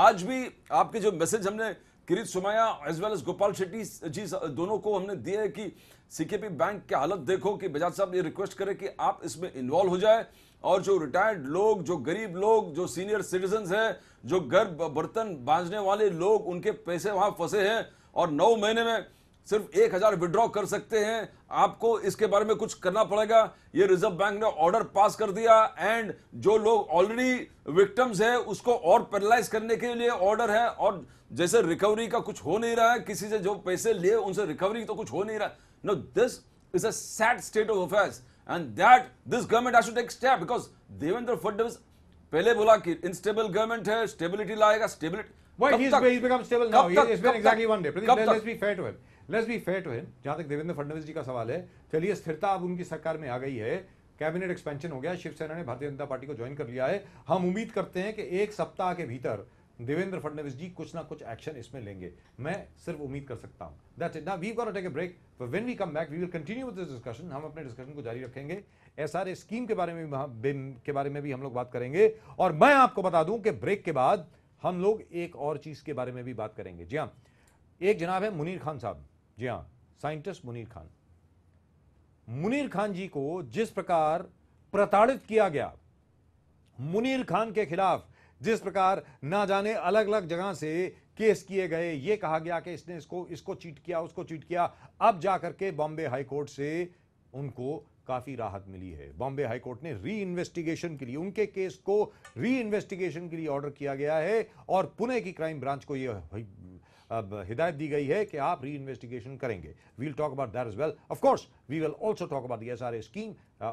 S3: आज भी आपके जो मैसेज हमने Kirit Somaiya as well as Gopal Shetty ji दोनों को हमने दिए है कि सीकेपी बैंक की हालत देखो, कि बजाज साहब ये रिक्वेस्ट करें कि आप इसमें इन्वॉल्व हो जाए, और जो रिटायर्ड लोग, जो गरीब लोग, जो सीनियर सिटीजन्स हैं, जो घर बर्तन बांधने वाले लोग, उनके पैसे वहां फंसे हैं, और 9 महीने में सिर्फ 1000 विड्रॉ कर सकते हैं। आपको इसके बारे में कुछ करना पड़ेगा। ये रिजर्व बैंक ने ऑर्डर पास कर दिया, एंड जो लोग ऑलरेडी विक्टिम्स है उसको और पैरालाइज करने के लिए ऑर्डर है, और जैसे रिकवरी का कुछ हो नहीं रहा है, किसी से जो पैसे लिए उनसे रिकवरी तो कुछ हो नहीं रहा है। No, this is a sad state of affairs, and that this government has to take step, because Devendra Fadnavis पहले बोला कि इनस्टेबल गवर्नमेंट है, स्टेबिलिटी लाएगा, stability.
S1: Why he's become stable now? It's been exactly one day.
S3: कब
S1: Let's be fair to him. Let's be fair to him. जहां तक देवेंद्र फडणवीस जी का सवाल है, चलिए स्थिरता अब उनकी सरकार में आ गई है, कैबिनेट एक्सपेंशन हो गया, शिवसेना ने भारतीय जनता पार्टी को ज्वाइन कर लिया है। हम उम्मीद करते हैं कि 1 सप्ताह के भीतर देवेंद्र फडणवीस जी कुछ ना कुछ एक्शन इसमें लेंगे। मैं सिर्फ उम्मीद कर सकता हूं। That's it. Now we've got to take a break. But when we come back, we will continue with this discussion. हम अपने डिस्कशन को जारी रखेंगे। एसआरए स्कीम के बारे में भी हम लोग बात करेंगे, और मैं आपको बता दूं कि ब्रेक के बाद हम लोग एक और चीज के बारे में भी बात करेंगे। जी हाँ, एक जनाब है मुनीर खान साहब। जी हाँ, साइंटिस्ट मुनीर खान। मुनीर खान जी को जिस प्रकार प्रताड़ित किया गया, मुनीर खान के खिलाफ जिस प्रकार ना जाने अलग अलग जगह से केस किए गए, ये कहा गया कि इसने इसको चीट किया, उसको चीट किया, अब जाकर के बॉम्बे हाई कोर्ट से उनको काफी राहत मिली है। बॉम्बे हाई कोर्ट ने री इन्वेस्टिगेशन के लिए, उनके केस को री इन्वेस्टिगेशन के लिए ऑर्डर किया गया है, और पुणे की क्राइम ब्रांच को यह अब हिदायत दी गई है कि आप री इन्वेस्टिगेशन करेंगे। We'll talk about that as well. Of course we will also talk about the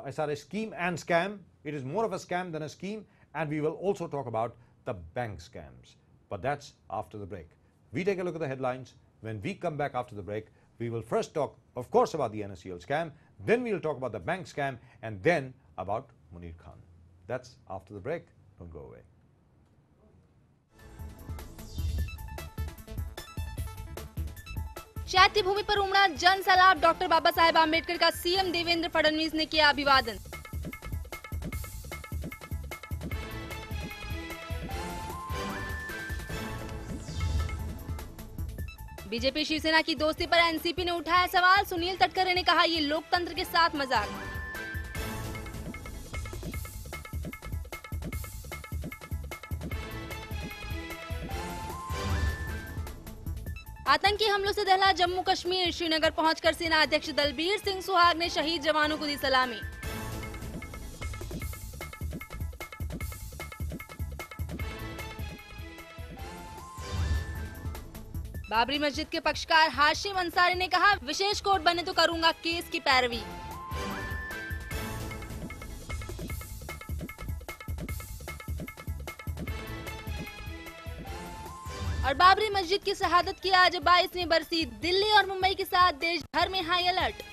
S1: SRA scheme and scam. It is more of a scam than a scheme, and we will also talk about the bank scams. But that's after the break. We take a look at the headlines. When we come back after the break, we will first talk, of course, about the NSCL scam, then we'll talk about the bank scam, and then about Munir Khan. That's after the break. Don't go away.
S2: चैत्य भूमि पर उमड़ा जन सैलाब, doctor Baba Saheb Ambedkar का CM Devendra Fadnavis ने किया अभिवादन। BJP Shiv Sena की दोस्ती पर एनसीपी ने उठाया सवाल, सुनील तटकरे ने कहा ये लोकतंत्र के साथ मजाक। आतंकी हमलों से दहला जम्मू कश्मीर, श्रीनगर पहुंचकर सेना अध्यक्ष दलबीर सिंह सुहाग ने शहीद जवानों को दी सलामी। बाबरी मस्जिद के पक्षकार हाशिम अंसारी ने कहा, विशेष कोर्ट बने तो करूंगा केस की पैरवी। और बाबरी मस्जिद की शहादत की आज 22वीं बरसी, दिल्ली और मुंबई के साथ देश भर में high alert.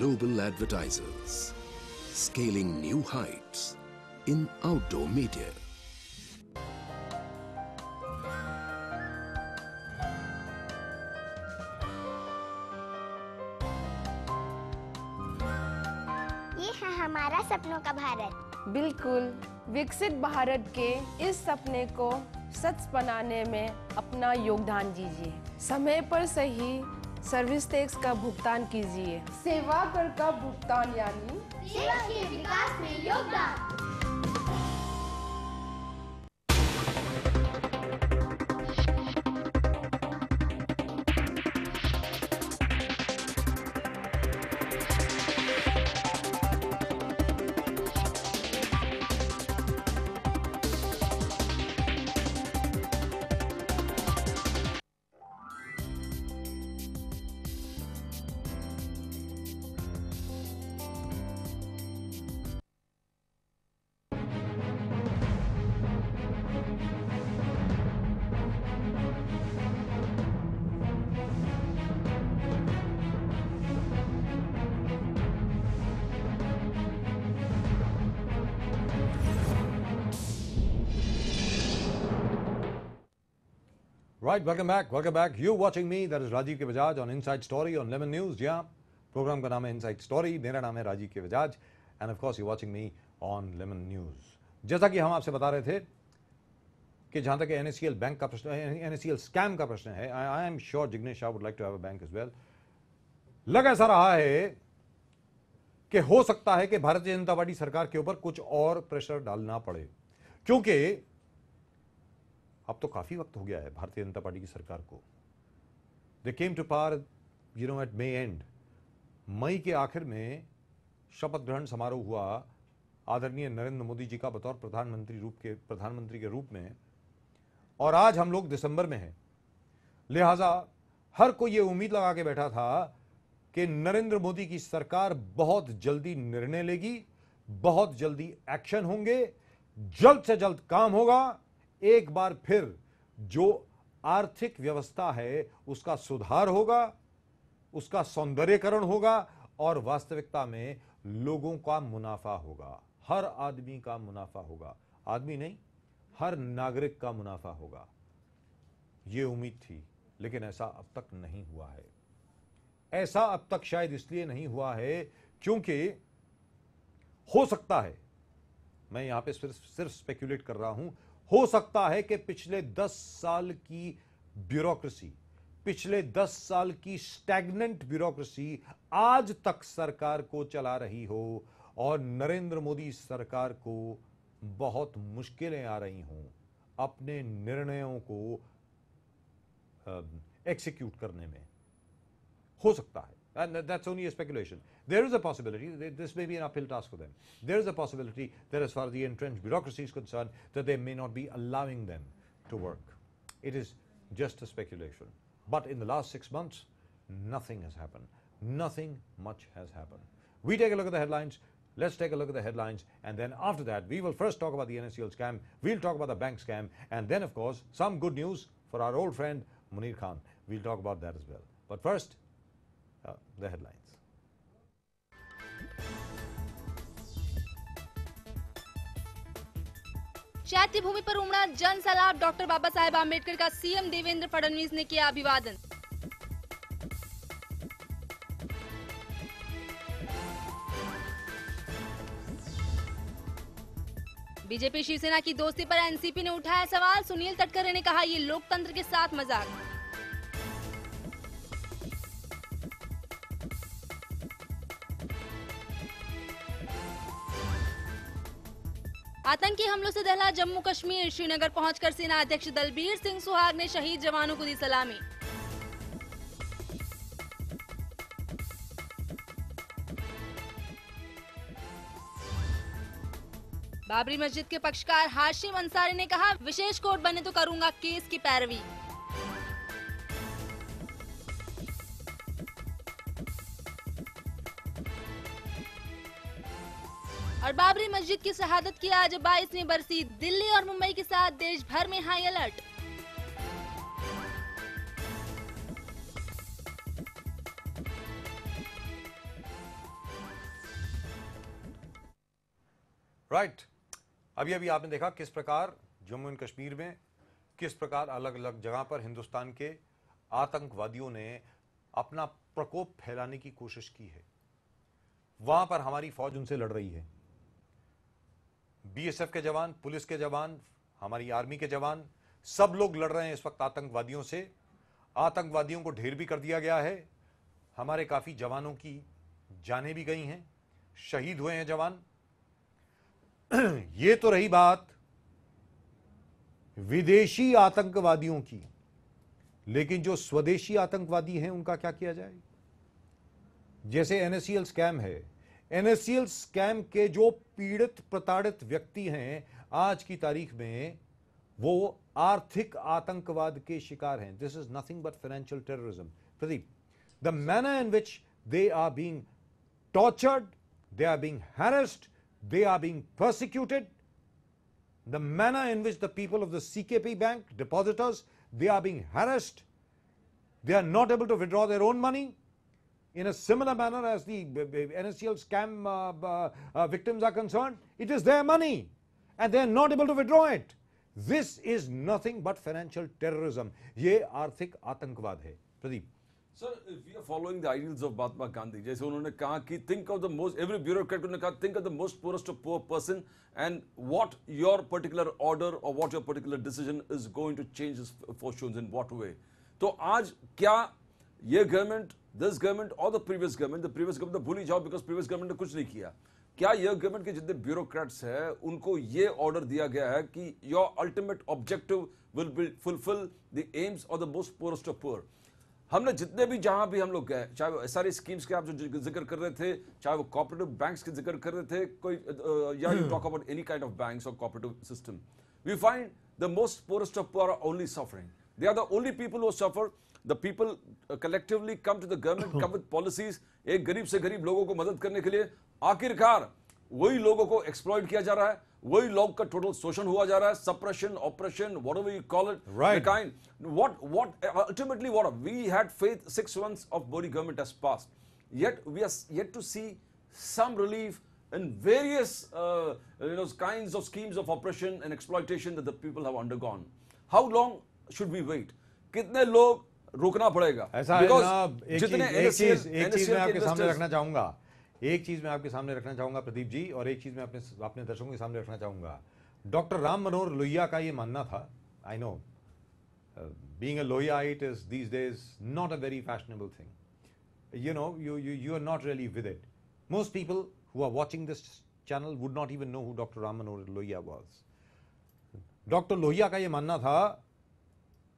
S6: Global advertisers scaling new heights in outdoor media.
S7: ये है हमारा सपनों का भारत।
S8: बिल्कुल, विकसित भारत के इस सपने को सच बनाने में अपना योगदान दीजिए। समय पर सही सर्विस टैक्स का भुगतान कीजिए। सेवा कर का भुगतान यानी
S7: देश के विकास में योगदान।
S1: Right, welcome back. Welcome back. You watching me, that is Rajiv K. Bajaj on Inside Story on Lemon News. जी हाँ, प्रोग्राम का नाम है Inside Story. मेरा नाम है राजीव के Bajaj and of course you're watching me on Lemon News. जैसा कि हम आपसे बता रहे थे कि जहाँ तक NACL बैंक का प्रश्न है, NACL स्कैम का प्रश्न है, I am sure Jignesh Shah would like to have a bank as well. लग ऐसा रहा है कि हो सकता है कि भारतीय जनता पार्टी सरकार के ऊपर कुछ और प्रेशर डालना पड़े, क्योंकि अब तो काफी वक्त हो गया है भारतीय जनता पार्टी की सरकार को। They came to power at May end. मई के आखिर में शपथ ग्रहण समारोह हुआ आदरणीय नरेंद्र मोदी जी का बतौर प्रधानमंत्री के रूप में, और आज हम लोग दिसंबर में हैं। लिहाजा हर कोई ये उम्मीद लगा के बैठा था कि नरेंद्र मोदी की सरकार बहुत जल्दी निर्णय लेगी, बहुत जल्दी एक्शन होंगे, जल्द से जल्द काम होगा, एक बार फिर जो आर्थिक व्यवस्था है उसका सुधार होगा, उसका सौंदर्यीकरण होगा और वास्तविकता में लोगों का मुनाफा होगा, हर आदमी का मुनाफा होगा। आदमी नहीं, हर नागरिक का मुनाफा होगा। यह उम्मीद थी, लेकिन ऐसा अब तक नहीं हुआ है। ऐसा अब तक शायद इसलिए नहीं हुआ है क्योंकि हो सकता है, मैं यहां पे सिर्फ स्पेक्युलेट कर रहा हूं, हो सकता है कि पिछले 10 साल की ब्यूरोक्रेसी, पिछले 10 साल की स्टैग्नेंट ब्यूरोक्रेसी आज तक सरकार को चला रही हो और नरेंद्र मोदी सरकार को बहुत मुश्किलें आ रही हों अपने निर्णयों को एग्जीक्यूट करने में। हो सकता है, and that's only a speculation. There is a possibility, this may be an uphill task for them. There is a possibility that as far as the entrenched bureaucracy is concerned, that they may not be allowing them to work. It is just a speculation. But in the last 6 months, nothing has happened. Nothing much has happened. We take a look at the headlines. Let's take a look at the headlines, and then after that, we will first talk about the NACL scam, we'll talk about the bank scam, and then of course, some good news for our old friend Munir Khan. We'll talk about that as well. But first, the headlines.
S2: चैत्य भूमि पर उमड़ा जन सैलाब, doctor Baba Saheb Ambedkar का CM Devendra Fadnavis ने किया अभिवादन। BJP Shiv Sena की दोस्ती पर एनसीपी ने उठाया सवाल। सुनील तटकरे ने कहा, ये लोकतंत्र के साथ मजाक। आतंकी हमलों से दहला जम्मू कश्मीर। श्रीनगर पहुंचकर सेना अध्यक्ष दलबीर सिंह सुहाग ने शहीद जवानों को दी सलामी। बाबरी मस्जिद के पक्षकार हाशिम अंसारी ने कहा, विशेष कोर्ट बने तो करूंगा केस की पैरवी। और बाबरी मस्जिद की शहादत की आज 22वीं बरसी। दिल्ली और मुंबई के साथ देश भर में हाई अलर्ट।
S1: राइट, अभी अभी आपने देखा किस प्रकार जम्मू एंड कश्मीर में किस प्रकार अलग अलग जगह पर हिंदुस्तान के आतंकवादियों ने अपना प्रकोप फैलाने की कोशिश की है। वहां पर हमारी फौज उनसे लड़ रही है। बीएसएफ के जवान, पुलिस के जवान, हमारी आर्मी के जवान, सब लोग लड़ रहे हैं इस वक्त आतंकवादियों से। आतंकवादियों को ढेर भी कर दिया गया है। हमारे काफी जवानों की जानें भी गई हैं, शहीद हुए हैं जवान। ये तो रही बात विदेशी आतंकवादियों की, लेकिन जो स्वदेशी आतंकवादी हैं उनका क्या किया जाए? जैसे एनएससीएल स्कैम है, एनएससीएल स्कैम के जो पीड़ित प्रताड़ित व्यक्ति हैं आज की तारीख में वो आर्थिक आतंकवाद के शिकार हैं। This is nothing but financial terrorism. Pradeep, the manner in which they are being tortured, they are being harassed, they are being persecuted, the manner in which the people of the CKP bank depositors, they are being harassed, they are not able to withdraw their own money in a similar manner as the NSCL scam victims are concerned. It is their money and they are not able to withdraw it. This is nothing but financial terrorism. ये आर्थिक आतंकवाद है। Pradeep,
S3: Sir, if we are following the ideals of Mahatma Gandhi, जैसे उन्होंने कहा कि think of the most, every bureaucrat उन्होंने कहा think of the most poorest of poor person and what your particular order or what your particular decision is going to change his fortunes in what way. तो आज क्या ये government, this government or the previous government तो भूल ही जाओ because previous government ने कुछ नहीं किया। क्या यह गवर्नमेंट के जितने ब्यूरोक्रेट्स हैं उनको ये ऑर्डर दिया गया है कि your ultimate objective will be fulfil the AIIMS of the most poorest of poor. हमने जितने भी जहां भी हम लोग गए, चाहे वो सारी स्कीम्स के आप जो जिक्र कर रहे थे, चाहे वो कोऑपरेटिव बैंक्स के जिक्र कर रहे थे, कोई या you talk about any kind of banks और cooperative system, we find the most poorest of poor are only suffering. They are the only people who suffer. The people collectively come to the government, come with policies, एक गरीब से गरीब लोगों को मदद करने के लिए। आखिरकार वही लोगों को एक्सप्लॉइट किया जा रहा है, वही लोग का टोटल शोषण हुआ जा रहा है, suppression, operation, whatever you call it,
S1: Right.
S3: the kind what ultimately what we had faith 6 months of Modi government has passed, yet we are yet to see some relief in various kinds of schemes of oppression and exploitation that the people have undergone. How long should we wait? कितने लोग रोकना पड़ेगा?
S1: ऐसा है
S3: Because
S1: ना, एक
S3: जितने
S1: चीज मैं
S3: NSCL
S1: आपके
S3: के
S1: सामने
S3: investors-
S1: रखना चाहूंगा, एक चीज मैं आपके सामने रखना चाहूंगा प्रदीप जी, और एक चीज मैं अपने दर्शकों के सामने रखना चाहूंगा। डॉक्टर राम मनोहर लोहिया का ये मानना था, I know being a Lohiaite is these days not a very fashionable thing, you know, you are not really with it. Most people who are watching this channel would not even know who Dr. Ram Manohar Lohia was. Doctor Lohia का ये मानना था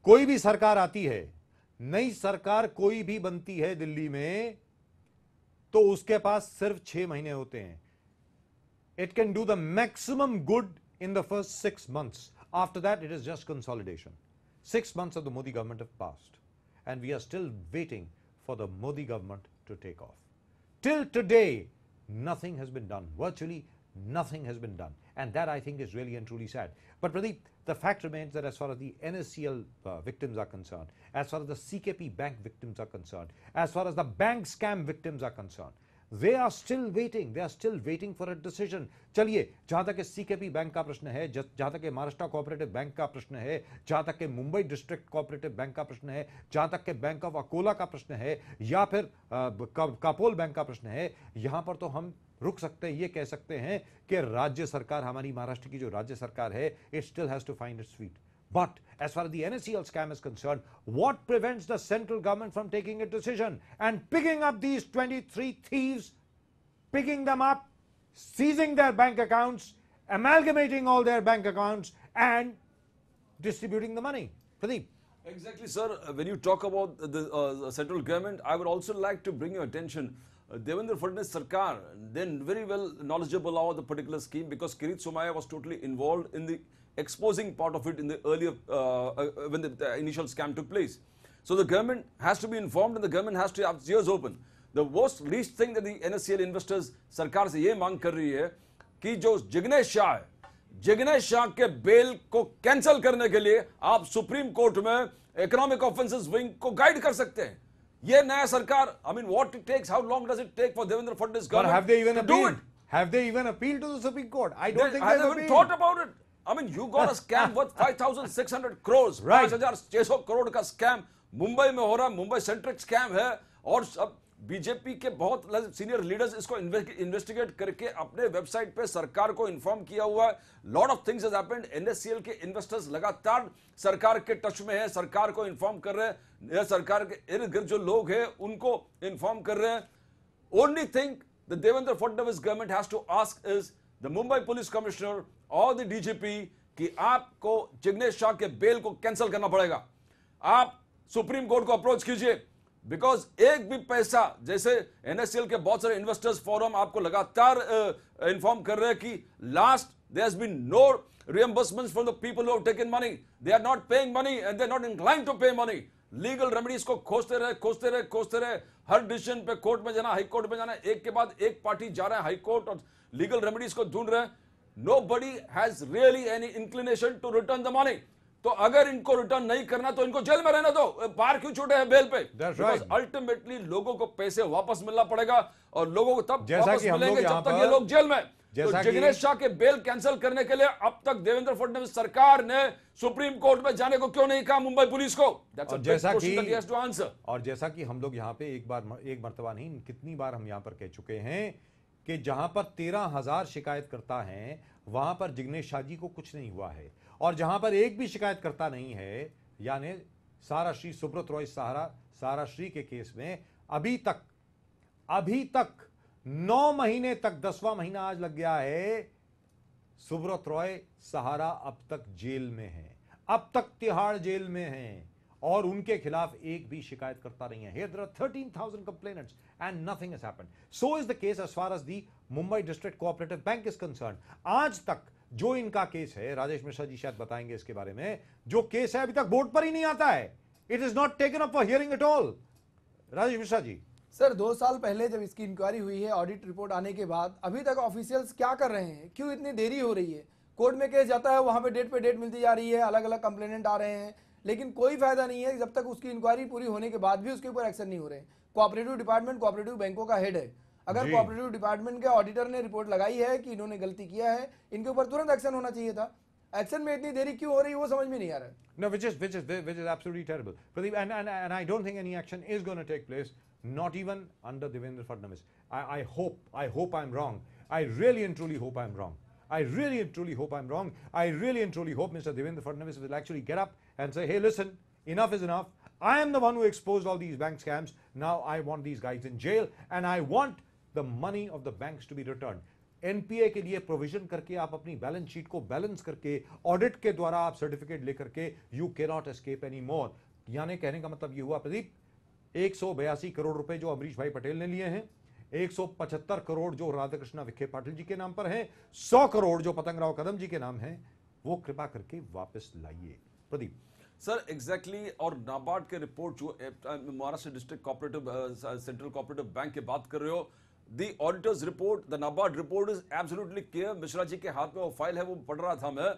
S1: कोई भी सरकार आती है, नई सरकार कोई भी बनती है दिल्ली में, तो उसके पास सिर्फ 6 महीने होते हैं। It can do the maximum good in the first 6 months. After that, it is just consolidation. 6 months of the Modi government have passed, and we are still waiting for the Modi government to take off. Till today, nothing has been done. Virtually nothing has been done, and that I think is really and truly sad. But Pradeep, the fact remains that as far as the NSCL victims are concerned, as far as the CKP bank victims are concerned, as far as the bank scam victims are concerned, they are still waiting. They are still waiting for a decision. चलिए, जहां तक CKP bank का प्रश्न है, जहां तक Maharashtra cooperative bank का प्रश्न है, जहां तक मुंबई डिस्ट्रिक्ट कोऑपरेटिव बैंक का प्रश्न है, जहां तक बैंक ऑफ अकोला का प्रश्न है, या फिर कापोल बैंक का प्रश्न है, यहां पर तो हम रुक सकते हैं, ये कह सकते हैं कि राज्य सरकार, हमारी महाराष्ट्र की जो राज्य सरकार है, it still has to find its feet. But as far as the NSCL scam is concerned, what prevents the central government from taking a decision and picking up these 23 thieves, picking them up, seizing their bank accounts, amalgamating all their bank accounts and distributing the money? Pradeep.
S3: Exactly, sir. When you talk about the central government, I would also like to bring your attention. Devendra Fadnavis Sarkar, then very well knowledgeable about the particular scheme, because Kirit Somaiya was totally involved in the exposing part of it in the earlier, when the initial scam took place. So the government has to be informed and the government has to have its ears open. The worst least thing that the NSCL investors सरकार से ये मांग कर रही है कि जो जिग्नेश शाह है, जिग्नेश शाह के बेल को कैंसिल करने के लिए आप सुप्रीम कोर्ट में इकोनॉमिक ऑफेंसेस विंग को गाइड कर सकते हैं. ये नया सरकार, I mean, what it takes, how long does it take for Devendra Fadnavis
S1: But have they even
S3: government to do
S1: appealed?
S3: it?
S1: Have they even appealed to the Supreme Court? I don't think
S3: I
S1: they've
S3: haven't
S1: appealed.
S3: thought about it. I mean, you got a scam worth 5,600 crores.
S1: Right.
S3: 5,600 crore का scam Mumbai में हो रहा है, Mumbai centric scam है, और अब BJP के बहुत सीनियर लीडर्स इसको इन्वेस्टिगेट करके अपने वेबसाइट पे सरकार को इन्फॉर्म किया हुआ है. Lot of things has happened. NSCL के इन्वेस्टर्स लगातार सरकार के टच में है, सरकार को इन्फॉर्म कर रहे हैं, सरकार के इर्द गिर्द जो लोग हैं उनको इन्फॉर्म कर रहे हैं. Only thing the Devendra Fadnavis government has to ask is the Mumbai police commissioner और द डीजीपी कि आपको जिग्नेश शाह के बेल को कैंसिल करना पड़ेगा. आप सुप्रीम कोर्ट को अप्रोच कीजिए, बिकॉज एक भी पैसा, जैसे एनएससीएल के बहुत सारे इन्वेस्टर्स फोरम आपको लगातार इन्फॉर्म कर रहे हैं कि last there has been no reimbursements from the people who have taken money. They are not paying money and they are not inclined to pay money. Legal remedies को खोजते रहे. हर decision पे कोर्ट में जाना, हाई कोर्ट में जाना, एक के बाद एक पार्टी जा रहा है हाई कोर्ट और लीगल रेमेडीज को ढूंढ रहे हैं. Nobody has really any inclination to return the money. तो अगर इनको रिटर्न नहीं करना तो इनको जेल में रहना दो, बाहर क्यों छोड़े हैं बेल पे?
S1: right.
S3: अल्टीमेटली लोगों को पैसे वापस मिलना पड़ेगा और लोगों को तब
S1: जैसा
S3: वापस
S1: कि हम लोग
S3: मिलेंगे
S1: यहाँ
S3: जब तक
S1: पर-
S3: ये लोग जेल में.
S1: जैसा
S3: तो
S1: कि-
S3: जिग्नेश शाह के बेल कैंसिल करने के लिए अब तक देवेंद्र फडणवीस सरकार ने सुप्रीम कोर्ट में जाने को क्यों नहीं कहा मुंबई पुलिस को? That's a
S1: और
S3: big
S1: जैसा
S3: question
S1: कि
S3: that he has to answer.
S1: और जैसा कि हम लोग यहाँ पे एक मर्तबा नहीं, कितनी बार हम यहाँ पर कह चुके हैं कि जहां पर 13,000 शिकायतकर्ता हैं वहां पर जिग्नेश शाह जी को कुछ नहीं हुआ है, और जहां पर एक भी शिकायतकर्ता नहीं है, यानी सारा श्री सुब्रत रॉय सारा श्री के केस में अभी तक 9 महीने तक, 10वां महीना आज लग गया है, सुब्रत रॉय सहारा अब तक जेल में है, अब तक तिहाड़ जेल में हैं और उनके खिलाफ एक भी शिकायतकर्ता नहीं है. Here there are 13,000 complainants and nothing has happened. So is the case as far as the Mumbai District Cooperative Bank is concerned. आज तक जो इनका केस है, राजेश मिश्रा जी शायद बताएंगे इसके बारे में, जो केस है अभी तक बोर्ड पर ही नहीं आता है. It is not taken up for hearing at all. Rajesh Mishra ji.
S4: Sir 2 साल पहले जब इसकी इंक्वायरी हुई है, ऑडिट रिपोर्ट आने के बाद अभी तक ऑफिशियल्स क्या कर रहे हैं? क्यों इतनी देरी हो रही है? कोर्ट में केस जाता है, वहां पे डेट मिलती जा रही है, अलग अलग कंप्लेनेंट आ रहे हैं, लेकिन कोई फायदा नहीं है जब तक उसकी इंक्वायरी पूरी होने के बाद भी उसके ऊपर एक्शन नहीं हो रहे. कोऑपरेटिव डिपार्टमेंट कोऑपरेटिव बैंकों का हेड है. अगर कोऑपरेटिव डिपार्टमेंट के ऑडिटर ने रिपोर्ट लगाई है कि इन्होंने गलती किया है, इनके ऊपर तुरंत एक्शन होना चाहिए था. एक्शन में इतनी देरी क्यों हो रही है वो समझ में नहीं आ रहा है.
S1: No, which is absolutely terrible. Pradeep, and I don't think any action is going to take place, not even under Devendra Fadnavis. I hope I'm wrong. I really and truly hope I'm wrong. I really and truly hope I'm wrong. I really and truly hope Mr. Devendra Fadnavis will actually get up and say, hey, listen, enough is enough. I am the one who exposed all these bank scams. Now I want these guys in jail and I want the money of the banks to be returned. NPA के लिए provision करके आप अपनी balance sheet को balance करके audit के द्वारा आप सर्टिफिकेट लेकर के you can not escape any more. यानी कहने का मतलब ये हुआ प्रदीप, 182 करोड़ रुपए जो अमरीश भाई पटेल ने लिए हैं, 175 करोड़ जो राधाकृष्णा विखे पाटिल जी के नाम पर हैं, 100 करोड़ जो पतंगराव कदम जी के नाम हैं, वो कृपा करके वापस लाइए. Pradeep
S3: sir exactly. और नाबार्ड के रिपोर्ट जो Maharashtra district cooperative central cooperative bank की बात कर रहे हो, The auditor's report, the NABARD report is absolutely clear. Mishra ji के हाथ में वो फाइल है, वो पढ़ रहा था मैं.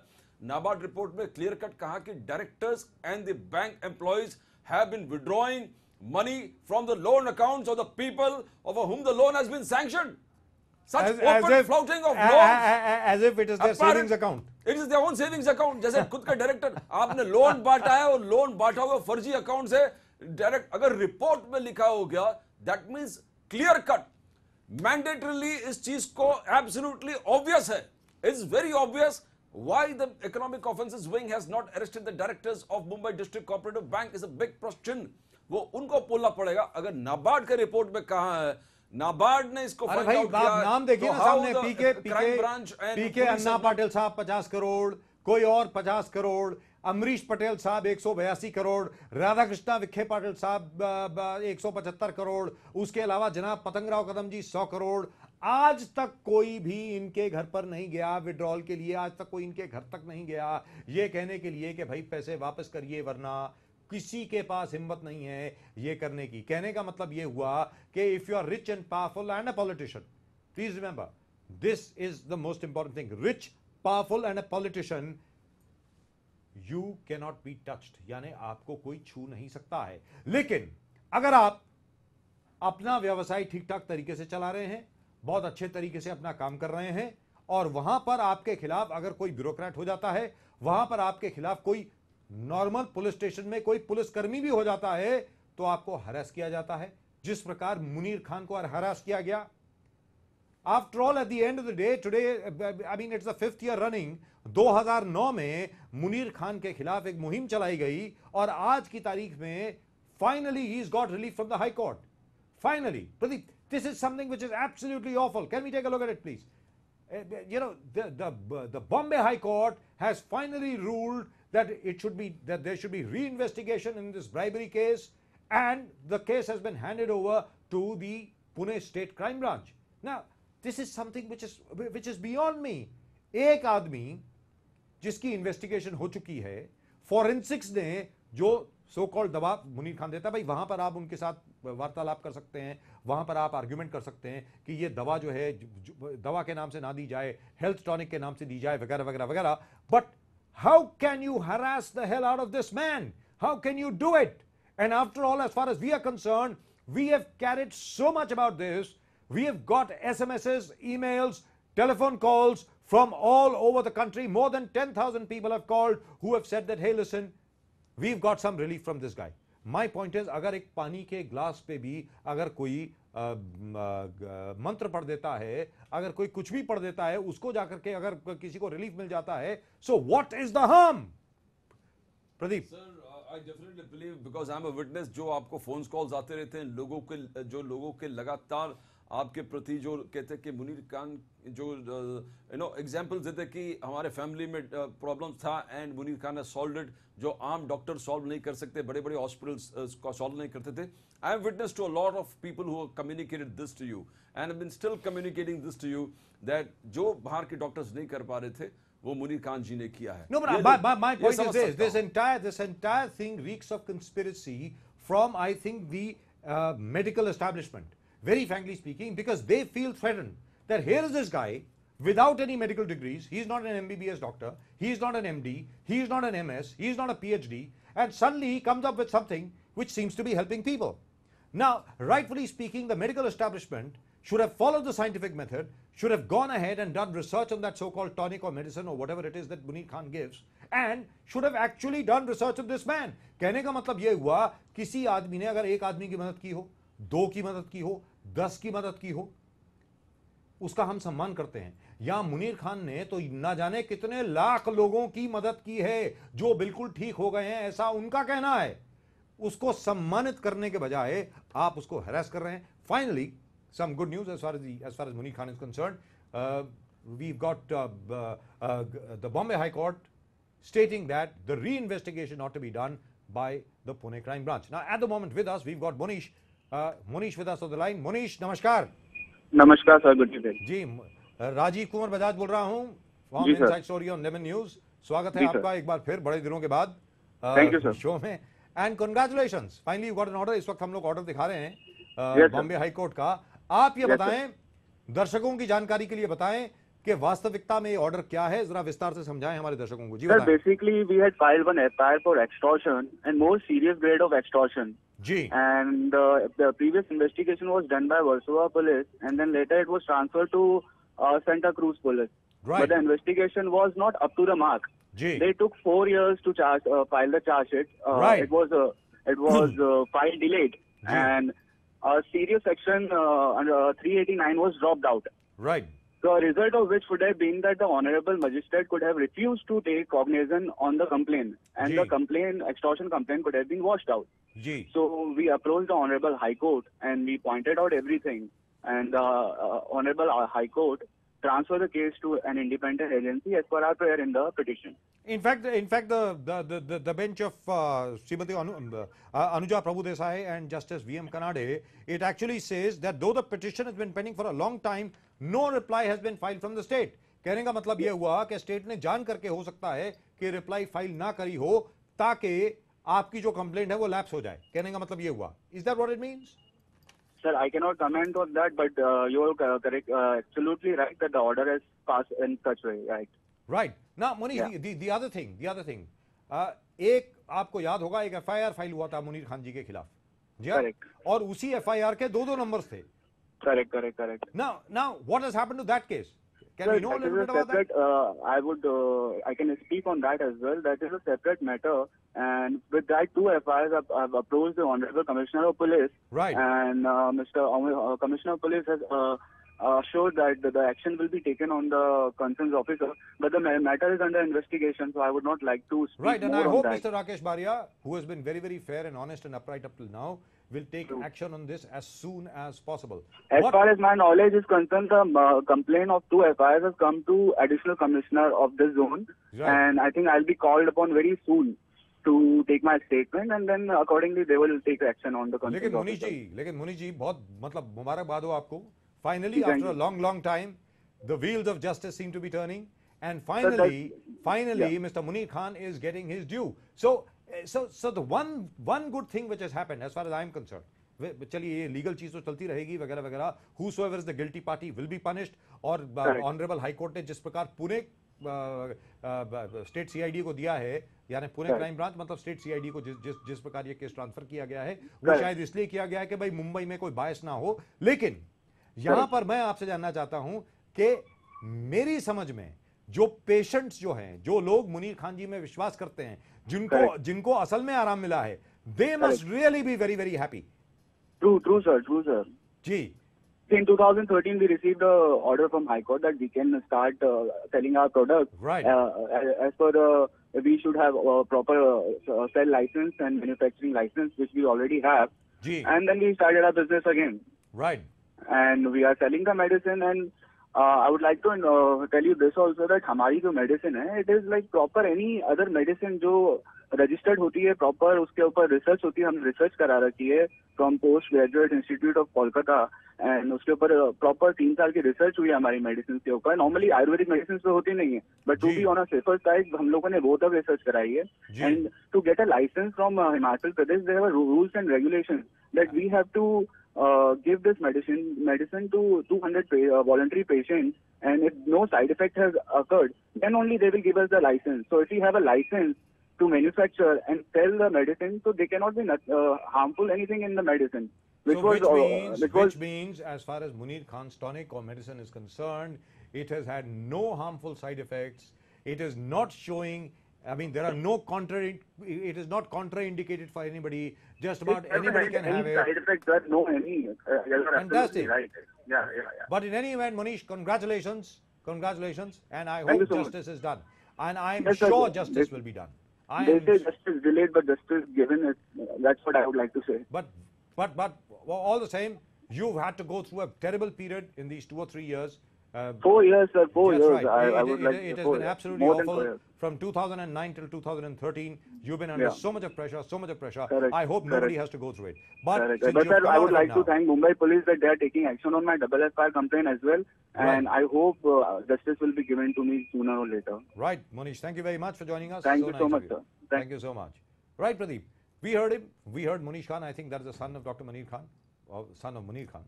S3: NABARD report में क्लियर कट कहा कि directors and the bank employees have been withdrawing money from the loan accounts of the people over whom the loan has been sanctioned. Such open flouting of loans.
S1: as if it is their savings account.
S3: It is their own savings account. जैसे खुद का director आपने loan बांटा है और loan बांटा हुआ फर्जी अकाउंट से डायरेक्ट, अगर रिपोर्ट में लिखा हो गया, that means clear cut mandatorily इस चीज को एब्सोल्युटली ऑब्वियस है, it's very obvious why the economic offences wing has not arrested the directors of Mumbai District Cooperative Bank is a big question. वो उनको बोलना पड़ेगा। अगर नाबार्ड के रिपोर्ट में कहा है, नाबार्ड ने इसको
S1: अरे
S3: फाइंड
S1: भाई
S3: आउट किया,
S1: आप नाम देखिए ना सामने, पीके अन्ना पाटिल साहब 50 करोड़, कोई और 50 करोड़, अमरीश पटेल साहब 182 करोड़, राधाकृष्णा विखे पाटिल साहब 175 करोड़, उसके अलावा जनाब पतंगराव कदम जी 100 करोड़। आज तक कोई भी इनके घर पर नहीं गया विड्रॉल के लिए, आज तक कोई इनके घर तक नहीं गया ये कहने के लिए कि भाई पैसे वापस करिए, वरना किसी के पास हिम्मत नहीं है ये करने की। कहने का मतलब ये हुआ कि if you are rich and powerful and a politician, please remember this is the most important thing, rich powerful and a politician you can not be touched, यानी आपको कोई छू नहीं सकता है। लेकिन अगर आप अपना व्यवसाय ठीक ठाक तरीके से चला रहे हैं, बहुत अच्छे तरीके से अपना काम कर रहे हैं, और वहां पर आपके खिलाफ अगर कोई ब्यूरोक्रेट हो जाता है, वहां पर आपके खिलाफ कोई नॉर्मल पुलिस स्टेशन में कोई पुलिसकर्मी भी हो जाता है, तो आपको हरास किया जाता है, जिस प्रकार मुनीर खान को हरास किया गया। After all at the end of the day today, I mean it's the 5th year running, 2009 में मुनीर खान के खिलाफ एक मुहिम चलाई गई, और आज की तारीख में finally he is got relief from the high court. Finally Pradeep, this is something which is absolutely awful. Can we take a look at it, please? You know, the Bombay High Court has finally ruled that there should be reinvestigation in this bribery case, and the case has been handed over to the Pune State Crime Branch. Now, this is something which is beyond me. एक आदमी जिसकी investigation हो चुकी है, forensics ने जो so called दवा मुनीर खान देता है, भाई वहां पर आप उनके साथ वार्तालाप कर सकते हैं, वहां पर आप आर्ग्यूमेंट कर सकते हैं कि ये दवा जो है दवा के नाम से ना दी जाए, हेल्थ टॉनिक के नाम से दी जाए, वगैरह वगैरह वगैरह। But how can you harass the hell out of this man? How can you do it? And after all, as far as we are concerned, we have carried so much about this, we have got SMSs, emails, telephone calls from all over the country. More than 10,000 people have called who have said that, hey, listen, we've got some relief from this guy. My point is, अगर एक पानी के glass पे भी अगर कोई मंत्र पढ़ देता है, अगर कोई कुछ भी पढ़ देता है, उसको जाकर के अगर किसी को रिलीफ मिल जाता है, so what is the harm? Pradeep
S3: sir, I definitely believe, because I'm a witness, जो आपको फोन कॉल्स आते रहते हैं लोगों के लगातार आपके प्रति जो कहते हैं कि मुनीर खान जो एग्जांपल्स देते कि हमारे फैमिली में प्रॉब्लम्स था एंड मुनीर खान ने सॉल्व इट, जो आम डॉक्टर सॉल्व नहीं कर सकते, बड़े बड़े हॉस्पिटल्स को सॉल्व नहीं करते थे। I am witness to a lot of people who have communicated this to you and have been still communicating this to you, that जो बाहर के डॉक्टर्स नहीं कर पा रहे थे वो मुनीर खान जी ने किया है।
S1: No, but my point is this entire thing reeks of conspiracy from, I think, the medical establishment. Very frankly speaking, because they feel threatened that here is this guy without any medical degrees, he's not an MBBS doctor, he's not an MD, he's not an MS, he's not a PhD, and suddenly he comes up with something which seems to be helping people. Now, rightfully speaking, the medical establishment should have followed the scientific method, should have gone ahead and done research on that so-called tonic or medicine or whatever it is that Muneer Khan gives, and should have actually done research of this man. कहने का मतलब ये हुआ, किसी आदमी ने अगर एक आदमी की मदद की हो, 2 की मदद की हो, 10 की मदद की हो, उसका हम सम्मान करते हैं। या मुनीर खान ने तो ना जाने कितने लाख लोगों की मदद की है जो बिल्कुल ठीक हो गए हैं, ऐसा उनका कहना है। उसको सम्मानित करने के बजाय आप उसको हरास कर रहे हैं। Finally some good news as far as Muneer Khan is concerned. We've got the Bombay High Court stating that the reinvestigation ought to be done by the Pune Crime Branch. Now, at the moment with us, we've got Monish. Monish with us on the line. Monish, नमस्कार।
S9: नमस्कार sir, good day
S1: जी, राजीव कुमार बजाज बोल रहा हूँ from inside story on lemon news. स्वागत है आपका एक बार फिर बड़े दिनों के बाद शो में, and congratulations, finally you got an order. इस वक्त हम लोग ऑर्डर दिखा रहे हैं बॉम्बे हाई कोर्ट का। आप ये बताएं, दर्शकों की जानकारी के लिए बताएं कि वास्तविकता में ये ऑर्डर क्या है, जरा विस्तार से समझाएं हमारे दर्शकों को। जी बताएं।
S9: Basically we had filed one FIR for extortion and more serious grade of extortion.
S1: जी.
S9: And the previous investigation was done by Versova police, and then later it was transferred to Santa Cruz police.
S1: Right.
S9: But the investigation was not up to the mark.
S1: जी.
S9: They took 4 years to file the charge sheet.
S1: Right.
S9: It was file delayed, and serious section under 389 was dropped out.
S1: Right.
S9: The result of which would have been that the honorable magistrate could have refused to take cognizance on the complaint, and
S1: Ji.
S9: the complaint, extortion complaint, could have been washed out.
S1: Ji.
S9: So we approached the Honorable High Court and we pointed out everything, and the Honorable High Court transferred the case to an independent agency as per our prayer in the petition.
S1: In fact, the bench of Srimati Anuja Prabhudesai and Justice V.M. Kanade, it actually says that though the petition has been pending for a long time, no reply has been filed from the state. कहने का मतलब ये हुआ कि state ने जान करके हो सकता है कि रिप्लाई फाइल ना करी हो ताकि आपकी जो कंप्लेंट है वो लैप्स हो जाए. कहने का मतलब ये हुआ. Is that what it means?
S9: Sir, I cannot comment on that, but you are correct, absolutely right that the order has passed in such way, right?
S1: Right. Now, Munish,
S9: Yeah.
S1: the other thing, एक आपको याद होगा एक FIR file हुआ था मुनीर खान जी के खिलाफ. जी हाँ?
S9: Correct.
S1: और उसी FIR के दो नंबर्स थे.
S9: Correct.
S1: Now, what has happened to that case? Can
S9: Sir,
S1: we know a
S9: that
S1: little
S9: is
S1: bit about that?
S9: separate, I can speak on that as well. That is a separate matter. And with that, two FIRs, I've approached the Honorable Commissioner of Police.
S1: Right.
S9: And Mr. Commissioner of Police has assured that the action will be taken on the concerned officer. But the matter is under investigation, so I would not like to speak
S1: Right, and
S9: more
S1: I
S9: on
S1: hope
S9: that.
S1: Mr. Rakesh Baria, who has been very, very fair and honest and upright up till now, will take action on this as soon as possible.
S9: As
S1: What-
S9: far as my knowledge is concerned, the complaint of two FIRs has come to Additional Commissioner of this zone,
S1: Right.
S9: and I think I'll be called upon very soon to take my statement, and then accordingly they will take action on the concerned
S1: लेकिन Munish
S9: officer.
S1: जी, बहुत मतलब मुबारकबाद हो आपको. Finally,
S9: Thank
S1: after a
S9: you.
S1: long time, the wheels of justice seem to be turning, and
S9: that's-
S1: finally,
S9: yeah.
S1: Mr. Munir Khan is getting his due. So the one good thing which has happened, as far as I am concerned, चलिए ये legal चीज तो चलती रहेगी वगैरह वगैरह. Whosoever is the guilty party will be punished. और honourable high court ने जिस प्रकार पुणे स्टेट सीआईडी को दिया है, यानी पुणे क्राइम ब्रांच मतलब स्टेट सीआईडी को जिस प्रकार ये केस ट्रांसफर किया गया है, वो शायद इसलिए किया गया है कि भाई मुंबई में कोई बायस ना हो. लेकिन यहां पर मैं आपसे जानना चाहता हूं कि मेरी समझ में जो पेशेंट्स जो हैं, जो लोग मुनीर खान जी में विश्वास करते हैं, जिनको असल में आराम मिला है, they must really be very, very happy.
S9: True, sir.
S1: Ji.
S9: In 2013, we received an order from High Court that we can start selling our products.
S1: Right.
S9: As per we should have a proper sell license and manufacturing license, which we already have.
S1: Ji.
S9: And then we started our business again.
S1: Right.
S9: And we are selling the medicine, and I would like to tell you this also that हमारी जो medicine है, it is like proper any other medicine जो registered होती है, proper उसके ऊपर research होती है, हमने research करा रखी है from Post Graduate Institute of Kolkata, and उसके ऊपर proper 3 साल की research हुई है हमारी medicine के ऊपर. Normally आयुर्वेदिक medicines तो होती नहीं है, but to be on a safer side, हम लोगों ने बहुत अब research कराई है. And to get a license from Himachal Pradesh, there are rules and regulations that we have to give this medicine to 200 voluntary patients, and if no side effect has occurred, then only they will give us the license. So if we have a license to manufacture and sell the medicine, so they cannot be harmful anything in the medicine.
S1: Which means, as far as Munir Khan's tonic or medicine is concerned, it has had no harmful side effects. It is not showing. I mean, there are no it is not contraindicated for anybody. Just about anybody can have it.
S9: Side effects, there are no any.
S1: Fantastic.
S9: Right. Yeah.
S1: But in any event, Manish, congratulations, and I
S9: Thank
S1: hope
S9: you so
S1: justice is done, and I am
S9: Yes, sir.
S1: sure justice will be done.
S9: They say justice delayed, but justice given. That's what I would like to say.
S1: But all the same, you've had to go through a terrible period in these 2 or 3 years.
S9: 4 years, sir. 4
S1: That's
S9: years.
S1: right.
S9: I would like
S1: It
S9: to
S1: has been absolutely
S9: more than 4
S1: awful.
S9: years.
S1: From 2009 till 2013, you've been under
S9: Yeah.
S1: so much of pressure.
S9: Correct.
S1: I hope nobody has to go through it. But
S9: Correct.
S1: since
S9: But
S1: you've
S9: sir,
S1: come
S9: I
S1: out
S9: would
S1: of it
S9: like to
S1: now-
S9: thank Mumbai Police that they are taking action on my FIR complaint as well, and I hope justice will be given to me sooner or later.
S1: Right, Manish, thank you very much for joining us.
S9: Thank you so
S1: nice
S9: much,
S1: of
S9: sir.
S1: Thank you so much. Right, Pradeep. We heard him. We heard Munish Khan. I think that is the son of Dr. Munir Khan, or son of Munir Khan.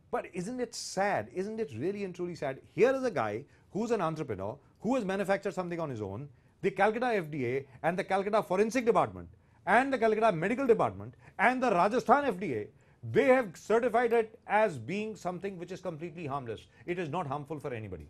S1: But isn't it sad? Isn't it really and truly sad? Here is a guy who's an entrepreneur, who has manufactured something on his own. The Calcutta FDA and the Calcutta Forensic Department and the Calcutta Medical Department and the Rajasthan FDA, they have certified it as being something which is completely harmless. It is not harmful for anybody.